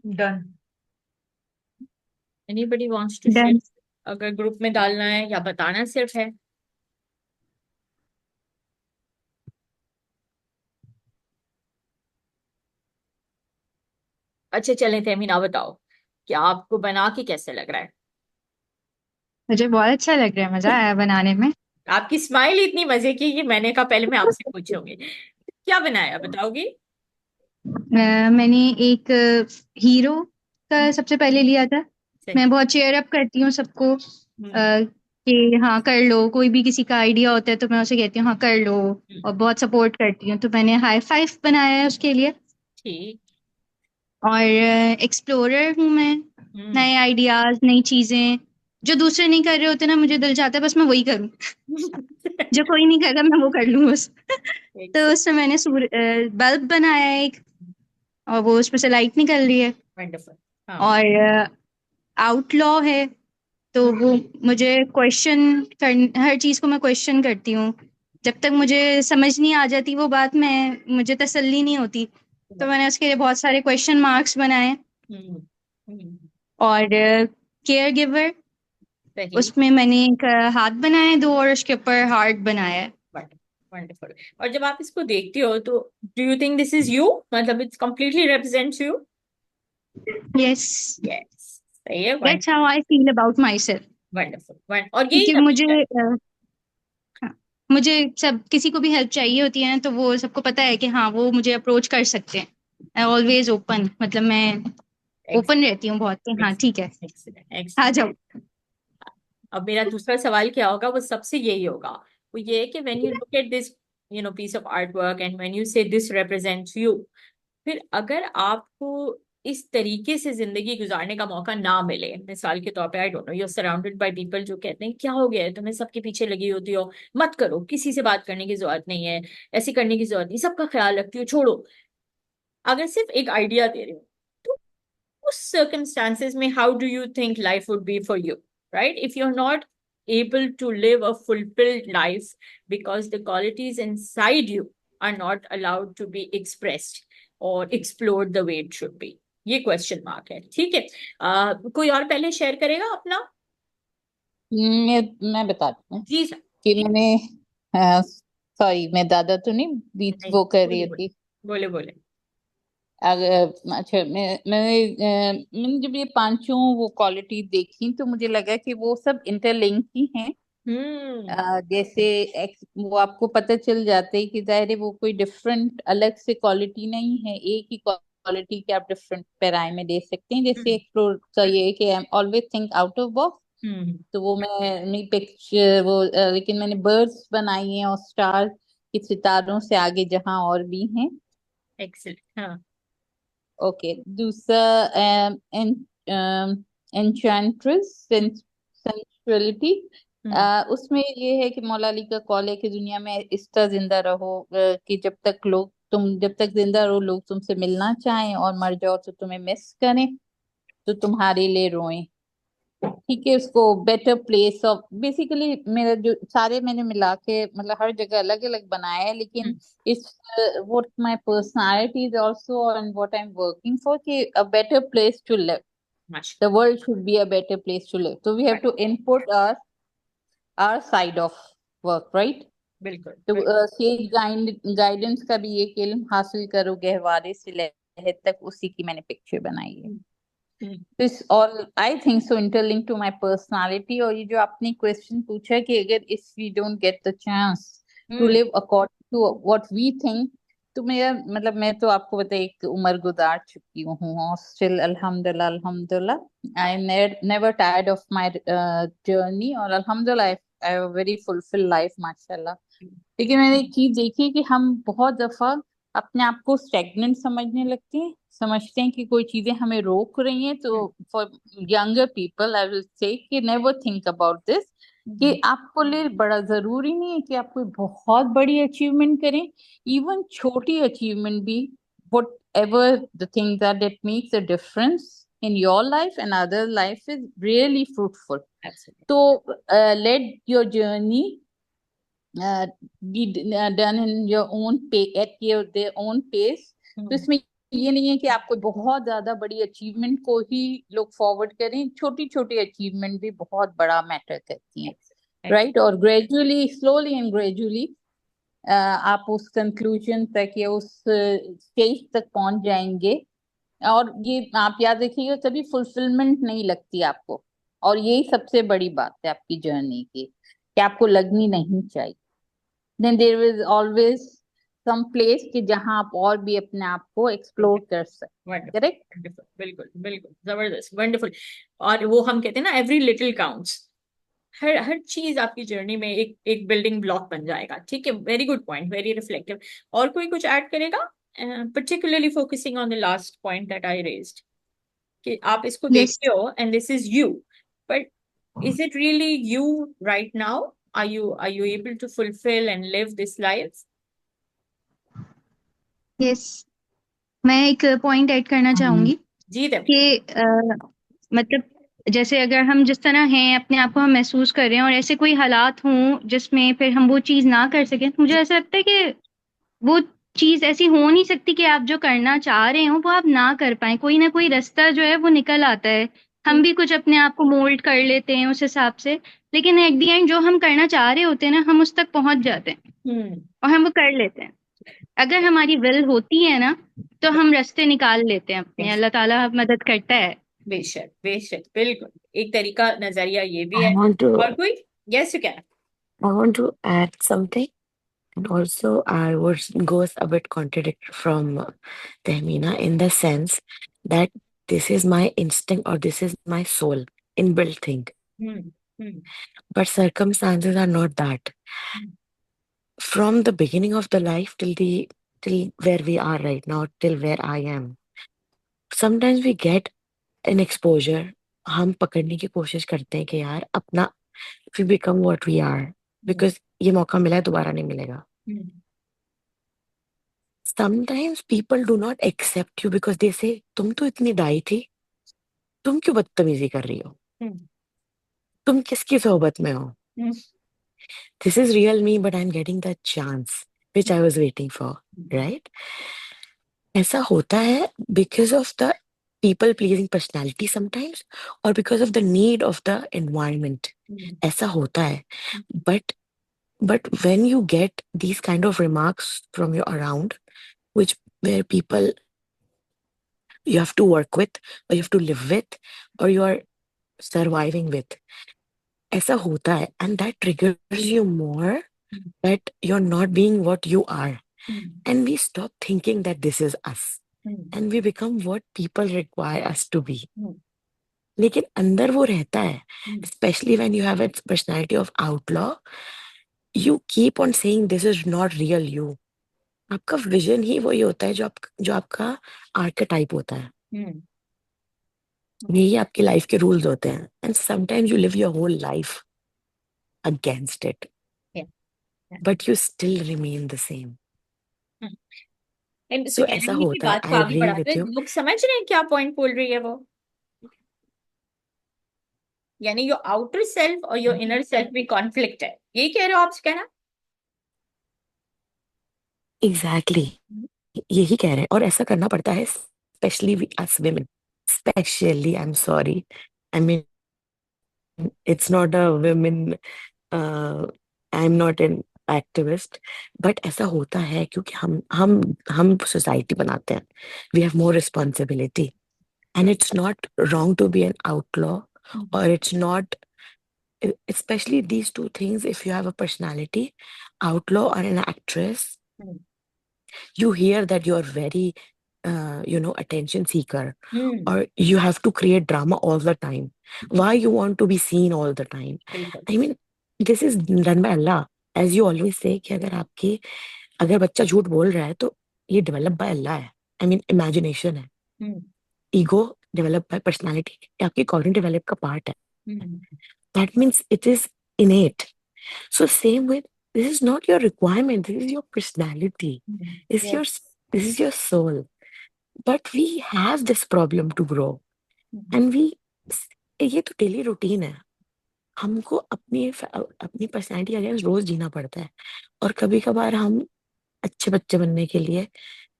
Done. Anybody wants to share? Done. अगर group में डालना है या बताना सिर्फ है? अच्छा चलें तहमीना, बताओ कि आपको बना के कैसे लग रहा है? मुझे बहुत अच्छा लग रहा है, मजा आया बनाने में। आपकी स्माइल इतनी मजे की कि मैंने कहा पहले मैं आपसे पूछूंगी क्या बनाया, बताओगी? मैंने एक हीरो का सबसे पहले लिया था। मैं बहुत चेयर अप करती हूँ सबको, कि हाँ कर लो, कोई भी किसी का आइडिया होता है तो मैं उसे कहती हूँ हाँ कर लो, और बहुत सपोर्ट करती हूँ। तो मैंने हाई फाइव बनाया है उसके लिए। ठीक। और एक्सप्लोरर हूँ मैं, नए आइडियाज, नई चीजें जो दूसरे नहीं कर रहे होते ना, मुझे दिल चाहता है बस मैं वही करूँ। जो कोई नहीं कर रहा मैं वो कर लूँ बस। तो उसमें मैंने बल्ब बनाया है एक, और वो उसमें से लाइट निकल रही है। वंडरफुल। और आउटलॉ है, तो वो मुझे क्वेश्चन कर, हर चीज को मैं क्वेश्चन करती हूँ। जब तक मुझे समझ नहीं आ जाती वो बात, मुझे तसल्ली नहीं होती, तो मैंने उसके लिए बहुत सारे क्वेश्चन मार्क्स बनाए। और केयर गिवर, उसमें मैंने एक हाथ बनाया है 2, और उसके ऊपर हार्ट बनाया है। वंडरफुल। और जब आप इसको देखते हो तो do you think this is you, मतलब it's completely represents you? Yes, yes, सही है। That's how I feel about my self. Wonderful. और यही क्योंकि मुझे सब, किसी को भी हेल्प चाहिए होती है ना, तो वो सबको पता है कि हाँ वो मुझे अप्रोच कर सकते हैं। आई ऑलवेज ओपन, मतलब मैं ओपन रहती हूँ बहुत, कि हाँ ठीक है आ जाओ। अब मेरा दूसरा सवाल क्या होगा, वो सबसे यही होगा, वो ये है कि when you look at this piece of art work and when you say this represents you, फिर अगर आपको इस तरीके से जिंदगी गुजारने का मौका ना मिले, मिसाल के तौर पे I don't know, you are surrounded by people जो कहते हैं क्या हो गया है तुम्हें, सबके पीछे लगी होती हो, मत करो, किसी से बात करने की जरूरत नहीं है, ऐसी करने की जरूरत नहीं, सबका ख्याल रखती हो, छोड़ो, अगर सिर्फ एक आइडिया दे रही हो, तो उस circumstances में how do you think life would be for you, right? If you're not able to live a fulfilled life because the qualities inside you are not allowed to be expressed or explored the way it should be, ये question mark है। ठीक है, कोई और पहले share करेगा अपना? मैं बताती हूँ जी सर। कि मैंने, सॉरी मैं दादा तो नहीं बीच वो कर रही थी। बोले बोले। अगर अच्छा मैंने जब ये पांचों वो क्वालिटी देखी तो मुझे लगा कि वो सब इंटरलिंक ही हैं। जैसे वो आपको पता चल जाता है कि जाहिर है वो कोई डिफरेंट अलग से क्वालिटी नहीं है, एक ही क्वालिटी के आप डिफरेंट पैराए में दे सकते हैं। जैसे एक्सप्लोर का ये है कि I always think out of box, तो वो मैं पिक्चर वो लेकिन मैंने बर्ड्स बनाई हैं और स्टार के सितारों से आगे जहां और भी हैं। एक्सेलेंट। हाँ। ओके, दूसरा एन्चेंट्रेस, सेंसुअलिटी। उसमें ये है कि मौला अली का कॉल है कि दुनिया में इस तरह जिंदा रहो कि जब तक जिंदा रहो लोग तुमसे मिलना चाहें, और मर जाओ तो तुम्हें मिस करें, तो तुम्हारे लिए रोएं। ठीक है, उसको बेटर प्लेस ऑफ, बेसिकली मेरा जो सारे मैंने मिला के मतलब हर जगह अलग अलग बनाया है, लेकिन इस what my personality is also and what I am working for कि a better place to live, the world should be a better place to live, so we have to input our side of work, right? बिल्कुल। तो says guidance का भी एक इल्म हासिल करो गहवारे से लहर तक, उसी की मैंने पिक्चर बनाई है। This all I think so interlinked to my personality। और ये जो आपने क्वेश्चन पूछा कि अगर if we don't get the chance to live according to what we think, तो मेरा मतलब मैं तो आपको बताया एक उम्र गुजार चुकी हूँ, और still अल्हम्दुलिल्लाह अल्हम्दुलिल्लाह I never tired of my journey, और अल्हम्दुलिल्लाह I have a very fulfilled life माशाल्लाह। लेकिन मैंने एक चीज देखी कि हम बहुत दफा अपने आप को स्टेगनेंट समझने लगते हैं, समझते हैं कि कोई चीजें हमें रोक रही हैं। तो for younger people I will say कि नेवर थिंक अबाउट दिस, कि आपको लिए बड़ा जरूरी नहीं है कि आप कोई बहुत बड़ी अचीवमेंट करें, इवन छोटी अचीवमेंट भी whatever the things are that makes a difference in your life and other life is really fruitful. Absolutely. So let your journey be done in your own pace, at their own pace. तो इसमें ये नहीं है कि आपको बहुत ज्यादा बड़ी अचीवमेंट को ही लोग फॉरवर्ड करें, छोटी छोटी अचीवमेंट भी बहुत बड़ा मैटर करती हैं, राइट? और ग्रेजुअली, स्लोली एंड ग्रेजुअली आप उस कंक्लूजन तक या उस स्टेज तक पहुंच जाएंगे। और ये आप याद रखिएगा, कभी फुलफिलमेंट नहीं लगती आपको, और यही सबसे बड़ी बात है आपकी जर्नी की, कि आपको लगनी नहीं चाहिए। Then there is always some place कि जहां आप और भी अपने आप को एक्सप्लोर कर सकते। करेक्ट? बिल्कुल बिल्कुल, जबरदस्त, वंडरफुल। और वो हम कहते हैं ना, एवरी लिटिल काउंट्स। हर चीज आपकी जर्नी में एक बिल्डिंग ब्लॉक बन जाएगा। ठीक है, very good point, very reflective. और कोई कुछ ऐड करेगा, particularly focusing on the last point that I raised, कि आप इसको देखते हो and this is you, but is it really you right now? Are you able to fulfill and live this life? Yes, मैं एक point add करना चाहूंगी जी कि मतलब जैसे अगर हम जिस तरह हैं अपने आप को हम महसूस कर रहे हैं और ऐसे कोई हालात हों जिसमें फिर हम वो चीज ना कर सकें, मुझे ऐसा लगता है कि वो चीज ऐसी हो नहीं सकती कि आप जो करना चाह रहे हो वो आप ना कर पाए। कोई ना कोई रास्ता जो है वो निकल आता है। हम भी कुछ अपने आप को मोल्ड कर लेते हैं उस हिसाब से, लेकिन एट द एंड जो हम करना चाह रहे होते हैं ना, हम उस तक पहुंच जाते हैं और हम वो कर लेते हैं। अगर हमारी विल होती है ना, तो हम रास्ते निकाल लेते हैं अपने। अल्लाह ताला मदद करता है। बेशक बेशक, बिल्कुल एक तरीका, नजरिया ये भी I है। want to और कोई? Yes, you can. I want to add something, and also I would goes a bit contradict from Tehmina in the sense that this is my instinct or this is my soul inbuilt thing. But circumstances are not that. From the beginning of the life till where we are right now, till where I am, sometimes we get an exposure. हम पकड़ने की कोशिश करते हैं कि यार अपना, we become what we are, because ये मौका मिला है, दोबारा नहीं मिलेगा. Sometimes people do not accept you because they say, तुम तो इतनी दाई थी, तुम क्यों बदतमीजी कर रही हो, तुम किसकी सोहबत में हो. This is real me, but I'm getting the chance which I was waiting for, right? ऐसा होता है because of the people pleasing personality sometimes, or because of the need of the environment. ऐसा होता है. But when you get these kind of remarks from your around, where people you have to work with, or you have to live with, or you are surviving with, ऐसा होता है, and that triggers you more that you're not being what you are. And we stop thinking that this is us. And we become what people require us to be. लेकिन अंदर वो रहता है, especially when you have a personality of outlaw, you keep on saying this is not real you. आपका vision ही वही होता है जो आपका आर्केटाइप होता है. यही आपकी लाइफ के रूल्स होते हैं. And sometimes you live your whole life against it. But you still remain the same. So ऐसा होता है. I agree with you. लोग समझ रहे हैं क्या पॉइंट बोल रही है वो? यानी योर आउटर सेल्फ और योर इनर सेल्फ भी कॉन्फ्लिक्ट है, यही कह रहे हो आप कहना? Exactly. यही कह रहे हैं, और ऐसा करना पड़ता है, especially us women. Especially, I'm sorry. I mean, it's not a women. I'm not an activist, but ऐसा होता है क्योंकि हम सोसाइटी बनाते हैं. We have more responsibility, and it's not wrong to be an outlaw, or it's not, especially these two things. If you have a personality, outlaw or an actress, you hear that you're very attention seeker, or you have to create drama all the time. Why you want to be seen all the time? I mean, this is done by Allah. As you always say कि अगर बच्चा झूठ बोल रहा है तो ये develop by Allah है. I mean, imagination है. Ego develop by personality. ये आपकी cognitive develop का part है. That means it is innate. So same with, this is not your requirement. This is your personality. This is your soul. But we have this problem to grow. And ये तो daily routine है, हमको अपनी personality against रोज जीना पड़ता है। और कभी कभार हम अच्छे बच्चे बनने के लिए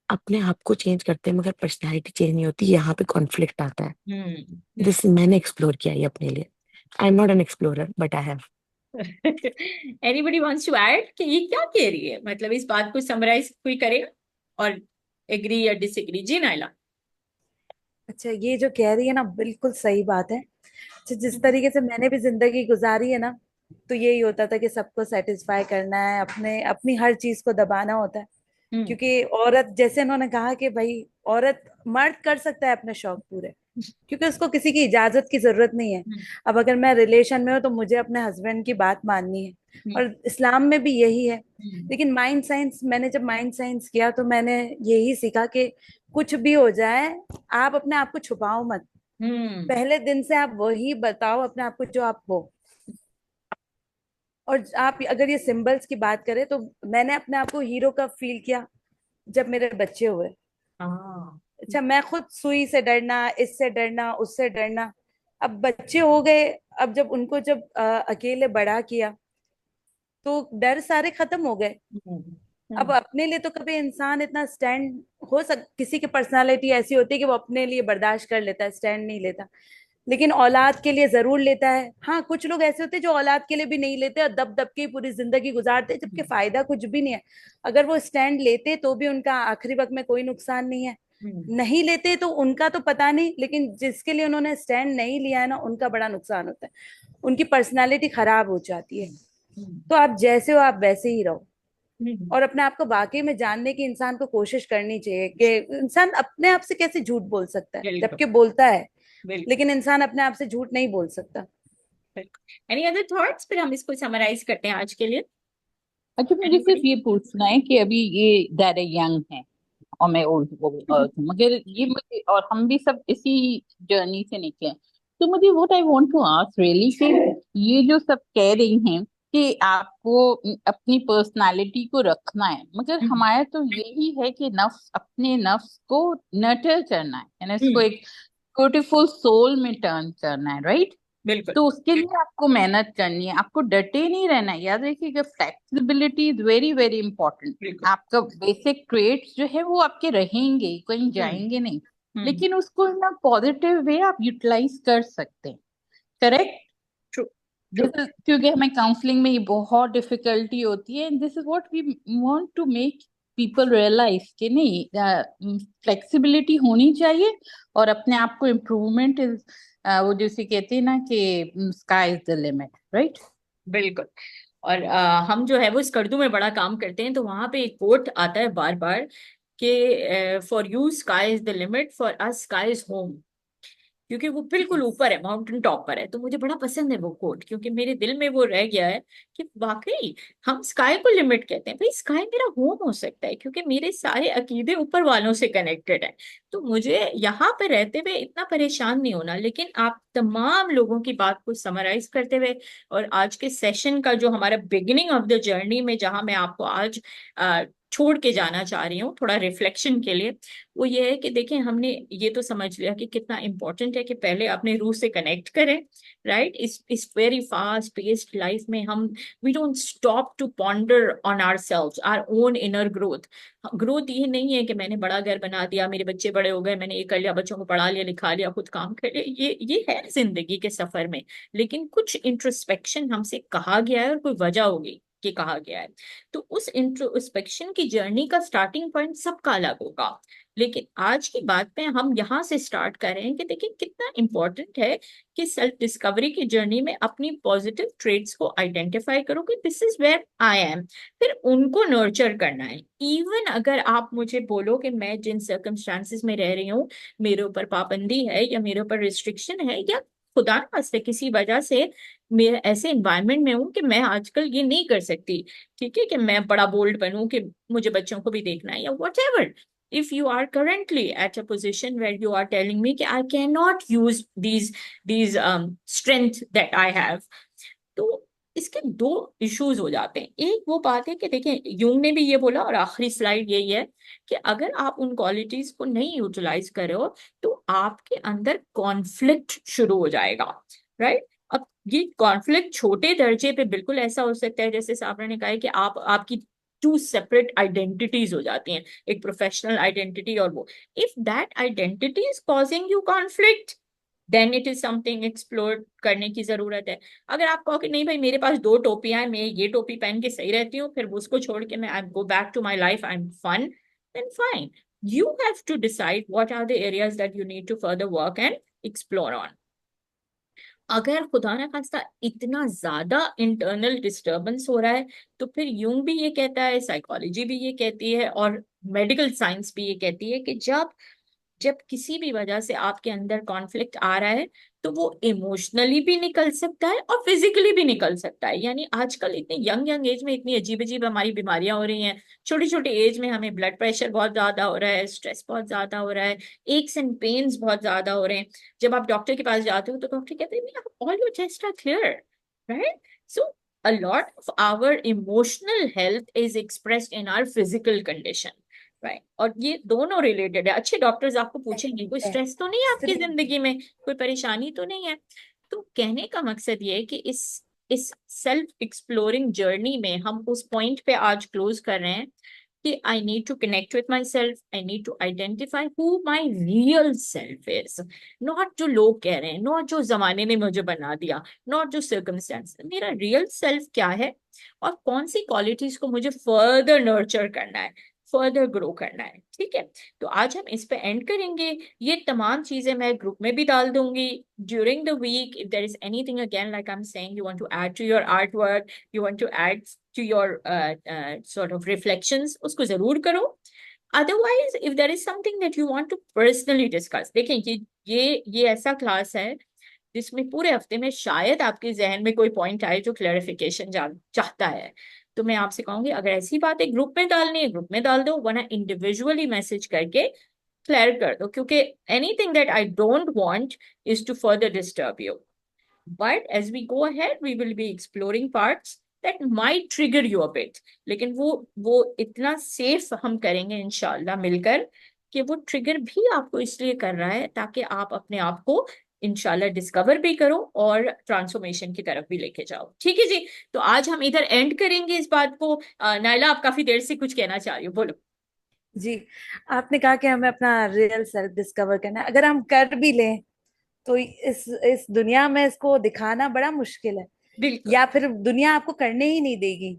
अपने आप को चेंज करते हैं, मगर पर्सनैलिटी चेंज नहीं होती, यहाँ पे कॉन्फ्लिक्ट आता है। दिस मैंने एक्सप्लोर किया है अपने लिए। I am not an explorer but I have. Anybody wants to add कि ये क्या कह रही है, मतलब इस बात को समराइज कोई करेगा और एग्री या डिसएग्री? जी नाइला। अच्छा, ये जो कह रही है ना, बिल्कुल सही बात है। जिस तरीके से मैंने भी जिंदगी गुजारी है ना, तो यही होता था कि सबको सेटिस्फाई करना है, अपने अपनी हर चीज को दबाना होता है। क्योंकि औरत, जैसे उन्होंने कहा कि भाई औरत, मर्द कर सकता है अपने शौक पूरे, क्योंकि उसको किसी की इजाजत की जरूरत नहीं है। अब अगर मैं रिलेशन में हूँ तो मुझे अपने हस्बैंड की बात माननी है, और इस्लाम में भी यही है। लेकिन माइंड साइंस, मैंने जब माइंड साइंस किया तो मैंने यही सीखा कि कुछ भी हो जाए, आप अपने आप को छुपाओ मत। पहले दिन से आप वही बताओ अपने आप को जो आप हो। और आप अगर ये सिंबल्स की बात करें तो मैंने अपने आप को हीरो का फील किया जब मेरे बच्चे हुए। अच्छा, मैं खुद सुई से डरना, इससे डरना, उससे डरना। अब बच्चे हो गए, अब जब उनको अकेले बड़ा किया तो डर सारे खत्म हो गए। अब अपने लिए तो कभी इंसान इतना स्टैंड किसी की पर्सनालिटी ऐसी होती है कि वो अपने लिए बर्दाश्त कर लेता है, स्टैंड नहीं लेता, लेकिन औलाद के लिए जरूर लेता है। हाँ, कुछ लोग ऐसे होते हैं जो औलाद के लिए भी नहीं लेते और दब दब के पूरी जिंदगी गुजारते, जबकि फायदा कुछ भी नहीं है। अगर वो स्टैंड लेते तो भी उनका आखिरी वक्त में कोई नुकसान नहीं है, नहीं लेते तो उनका तो पता नहीं, लेकिन जिसके लिए उन्होंने स्टैंड नहीं लिया है ना, उनका बड़ा नुकसान होता है, उनकी पर्सनालिटी खराब हो जाती है। तो आप जैसे हो आप वैसे ही रहो, और अपने आप को वाकई में जानने की इंसान को कोशिश करनी चाहिए कि इंसान अपने आप से कैसे झूठ बोल सकता है, जबकि बोलता है, लेकिन इंसान अपने आप से झूठ नहीं बोल सकता। Any other thoughts? फिर हम इसको समराइज करते हैं आज के लिए। अच्छा, मुझे सिर्फ ये पूछना है कि अभी ये दादा यंग है और मैं ओल्ड हूँ, मगर ये मुझे, और हम भी सब इसी जर्नी से निकले, तो मुझे what I want to ask really कि ये जो सब कह रही हैं कि आपको अपनी पर्सनालिटी को रखना है, मगर हमारा तो यही है कि अपने नफ्स को नर्चर करना है, यानी इसको एक ब्यूटीफुल सोल में टर्न करना है, राइट? बिल्कुल। तो उसके लिए आपको मेहनत करनी है, आपको डटे नहीं रहना है। याद रखिएगा, flexibility is very very important. आपका बेसिक ट्रेट्स जो है वो आपके रहेंगे, कहीं जाएंगे नहीं, लेकिन उसको इन पॉजिटिव वे आप यूटिलाइज कर सकते हैं। करेक्ट? क्योंकि हमें काउंसलिंग में ये बहुत डिफिकल्टी होती है, and this is what we want to make people realise कि नहीं, फ्लेक्सिबिलिटी होनी चाहिए, और अपने आप को इम्प्रूवमेंट इज वो जैसे कहते हैं ना कि sky is the limit, right? बिल्कुल। और हम जो है वो इस कर्दू में बड़ा काम करते हैं, तो वहां पे एक कोट आता है बार बार कि for you sky is the limit, for us sky is home. क्योंकि वो बिल्कुल ऊपर है, माउंटेन टॉप पर है। तो मुझे बड़ा पसंद है वो कोट, क्योंकि मेरे दिल में वो रह गया है कि वाकई हम स्काई को लिमिट कहते हैं। भाई स्काई मेरा होम हो सकता है, क्योंकि मेरे सारे अकीदे ऊपर वालों से कनेक्टेड है। तो मुझे यहाँ पे रहते हुए इतना परेशान नहीं होना। लेकिन आप तमाम लोगों की बात को समराइज करते हुए, और आज के सेशन का जो हमारा बिगिनिंग ऑफ द जर्नी में जहां मैं आपको आज छोड़ के जाना चाह रही हूँ थोड़ा रिफ्लेक्शन के लिए, वो ये है कि देखें, हमने ये तो समझ लिया कि कितना इंपॉर्टेंट है कि पहले अपने रूह से कनेक्ट करें, राइट? इस वेरी फास्ट पेस्ड लाइफ में हम we don't stop to ponder on ourselves, our own inner growth. Growth ये नहीं है कि मैंने बड़ा घर बना दिया, मेरे बच्चे बड़े हो गए, मैंने ये कर लिया, बच्चों को पढ़ा लिया, लिखा लिया, खुद काम कर लिया। ये है जिंदगी के सफर में, लेकिन कुछ इंट्रोस्पेक्शन हमसे कहा गया है और कोई वजह होगी कि कहा गया है। तो उस इंट्रोस्पेक्शन की जर्नी का स्टार्टिंग पॉइंट सबका अलग होगा। लेकिन आज की बात में हम यहाँ से स्टार्ट कर रहे हैं कि देखिए कितना इंपॉर्टेंट है कि सेल्फ डिस्कवरी की जर्नी में अपनी पॉजिटिव ट्रेड्स को आइडेंटिफाई करो कि this is where I am, फिर उनको नर्चर करना है। इवन अगर आप मुझे बोलो कि मैं जिन सर्कमस्टांसिस में रह रही हूँ, मेरे ऊपर पाबंदी है या मेरे ऊपर रिस्ट्रिक्शन है, या खुदा न खास्ते किसी वजह से मैं ऐसे एनवायरनमेंट में हूँ कि मैं आजकल ये नहीं कर सकती, ठीक है, कि मैं बड़ा बोल्ड बनूं कि मुझे बच्चों को भी देखना है या whatever. If you are currently at a position where you are telling me that I cannot use these strength that I have, तो इसके दो इश्यूज हो जाते हैं। एक वो बात है कि देखिए यूंग ने भी ये बोला, और आखिरी स्लाइड यही है कि अगर आप उन क्वालिटीज को नहीं यूटिलाइज कर रहे हो तो आपके अंदर कॉन्फ्लिक्ट शुरू हो जाएगा, राइट। अब ये कॉन्फ्लिक्ट छोटे दर्जे पे बिल्कुल ऐसा हो सकता है जैसे साबरा ने कहा है कि आपकी टू सेपरेट आइडेंटिटीज हो जाती हैं, एक प्रोफेशनल आइडेंटिटी और वो, if that identity is causing you conflict then it is something explore करने की जरूरत है। अगर आप कहो कि नहीं भाई मेरे पास दो टोपियां हैं, मैं ये टोपी पहन के सही रहती हूँ, फिर उसको छोड़ के मैं I go back to my life, I am fun, then fine. You have to decide what are the areas that you need to further work and explore on. अगर खुदा ना खास्ता इतना ज्यादा इंटरनल डिस्टरबेंस हो रहा है तो फिर यूं भी ये कहता है, साइकोलॉजी भी ये कहती है, और मेडिकल साइंस भी ये कहती है कि जब किसी भी वजह से आपके अंदर कॉन्फ्लिक्ट आ रहा है तो वो इमोशनली भी निकल सकता है और फिजिकली भी निकल सकता है। यानी आजकल इतने यंग एज में इतनी अजीब अजीब हमारी बीमारियां हो रही हैं, छोटी छोटी एज में हमें ब्लड प्रेशर बहुत ज्यादा हो रहा है, स्ट्रेस बहुत ज्यादा हो रहा है, एक्स एंड पेन्स बहुत ज्यादा हो रहे हैं। जब आप डॉक्टर के पास जाते हो तो डॉक्टर कहते हैं all your test are clear, right. So a lot of our emotional health is expressed in our physical condition, right? और ये दोनों रिलेटेड है। अच्छे डॉक्टर्स आपको पूछेंगे कोई स्ट्रेस तो नहीं है आपकी जिंदगी में, कोई परेशानी तो नहीं है। तो कहने का मकसद ये है कि इस सेल्फ एक्सप्लोरिंग जर्नी में हम उस पॉइंट पे आज क्लोज कर रहे हैं कि I need to connect with my self, I need to identify who my real self is, not जो लोग कह रहे हैं, नॉट जो जमाने ने मुझे बना दिया, नॉट जो सर्कमस्टेंस। मेरा रियल सेल्फ क्या है और कौन सी क्वालिटीज को मुझे फर्दर नर्चर करना है, फर्दर ग्रो करना है, ठीक है। तो आज हम इस पे एंड करेंगे। ये तमाम चीजें मैं ग्रुप में भी डाल दूंगी during the week. If there is anything again like I am saying you want to add to your art work, you want to add to your sort of reflections, उसको जरूर करो। Otherwise if there is something that you want to personally discuss, देखें ये ऐसा class है जिसमें पूरे हफ्ते में शायद आपके जहन में कोई पॉइंट आए जो क्लैरिफिकेशन चाहता है, तो मैं आपसे कहूंगी अगर ऐसी बात है ग्रुप में डालनी है ग्रुप में डाल दो, वरना इंडिविजुअली मैसेज करके क्लियर कर दो, क्योंकि anything that I don't want is to further disturb you. But as we go ahead we will be exploring parts that might trigger you a bit, लेकिन वो इतना सेफ हम करेंगे इंशाल्लाह मिलकर कि वो ट्रिगर भी आपको इसलिए कर रहा है ताकि आप अपने आप को इंशाल्लाह डिस्कवर भी करो और ट्रांसफॉर्मेशन की तरफ भी लेके जाओ, ठीक है जी। तो आज हम इधर एंड करेंगे इस बात को। नायला आप काफी देर से कुछ कहना चाह रही हो, बोलो। जी, आपने कहा कि हमें अपना रियल सेल्फ डिस्कवर करना है। अगर हम कर भी लें तो इस दुनिया में इसको दिखाना बड़ा मुश्किल है, बिल्कुल, या फिर दुनिया आपको करने ही नहीं देगी,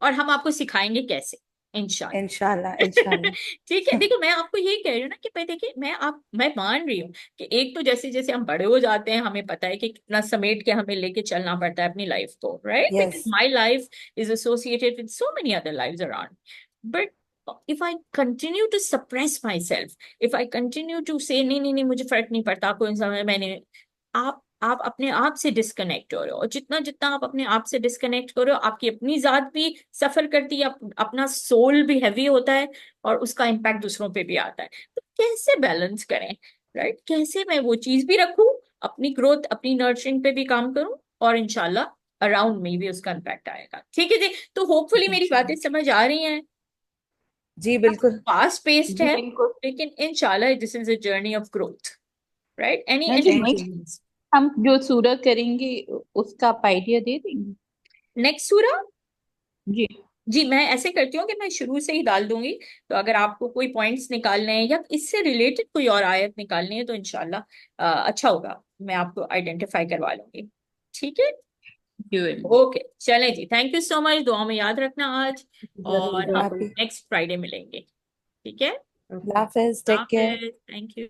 और हम आपको सिखाएंगे कैसे, इंशाल्लाह इंशाल्लाह इंशाल्लाह। ठीक है। देखो मैं आपको यही कह रही हूँ ना कि भाई देखिए मैं मान रही हूँ कि एक तो जैसे जैसे हम बड़े हो जाते हैं हमें पता है कि कितना समेट के हमें लेके चलना पड़ता है अपनी लाइफ को, right, because my life is associated with so many other lives around. But if I continue to suppress myself, if I continue to say नहीं मुझे फर्क नहीं पड़ता कोई समय, मैंने आप अपने आप से डिस्कनेक्ट हो रहे हो, और जितना जितना आप अपने आप से डिस्कनेक्ट हो रहे हो आपकी अपनी जात भी सफर करती है, अपना सोल भी हैवी होता है और उसका इम्पैक्ट दूसरों पे भी आता है। तो कैसे बैलेंस करें, राइट, कैसे मैं वो चीज भी रखूं, अपनी ग्रोथ अपनी नर्चरिंग पे भी काम करूं, और इंशाल्लाह अराउंड में भी उसका इम्पैक्ट आएगा, ठीक है जी। तो होपफुली मेरी बातें समझ आ रही हैं। जी बिल्कुल, फास्ट पेस्ड है लेकिन इंशाल्लाह this is a journey of growth, right. Any next हम जो सूरह करेंगे उसका आप आइडिया दे देंगे। नेक्स्ट सूरह जी मैं ऐसे करती हूँ कि मैं शुरू से ही डाल दूंगी, तो अगर आपको कोई पॉइंट्स निकालने हैं या इससे रिलेटेड कोई और आयत निकालनी है तो इंशाल्लाह अच्छा होगा, मैं आपको आइडेंटिफाई करवा लूंगी, ठीक है। ओके चलें जी, थैंक यू सो मच, दुआ में याद रखना आज, और हम नेक्स्ट फ्राइडे मिलेंगे, ठीक है। अल्लाह हाफिज़, टेक केयर, थैंक यू।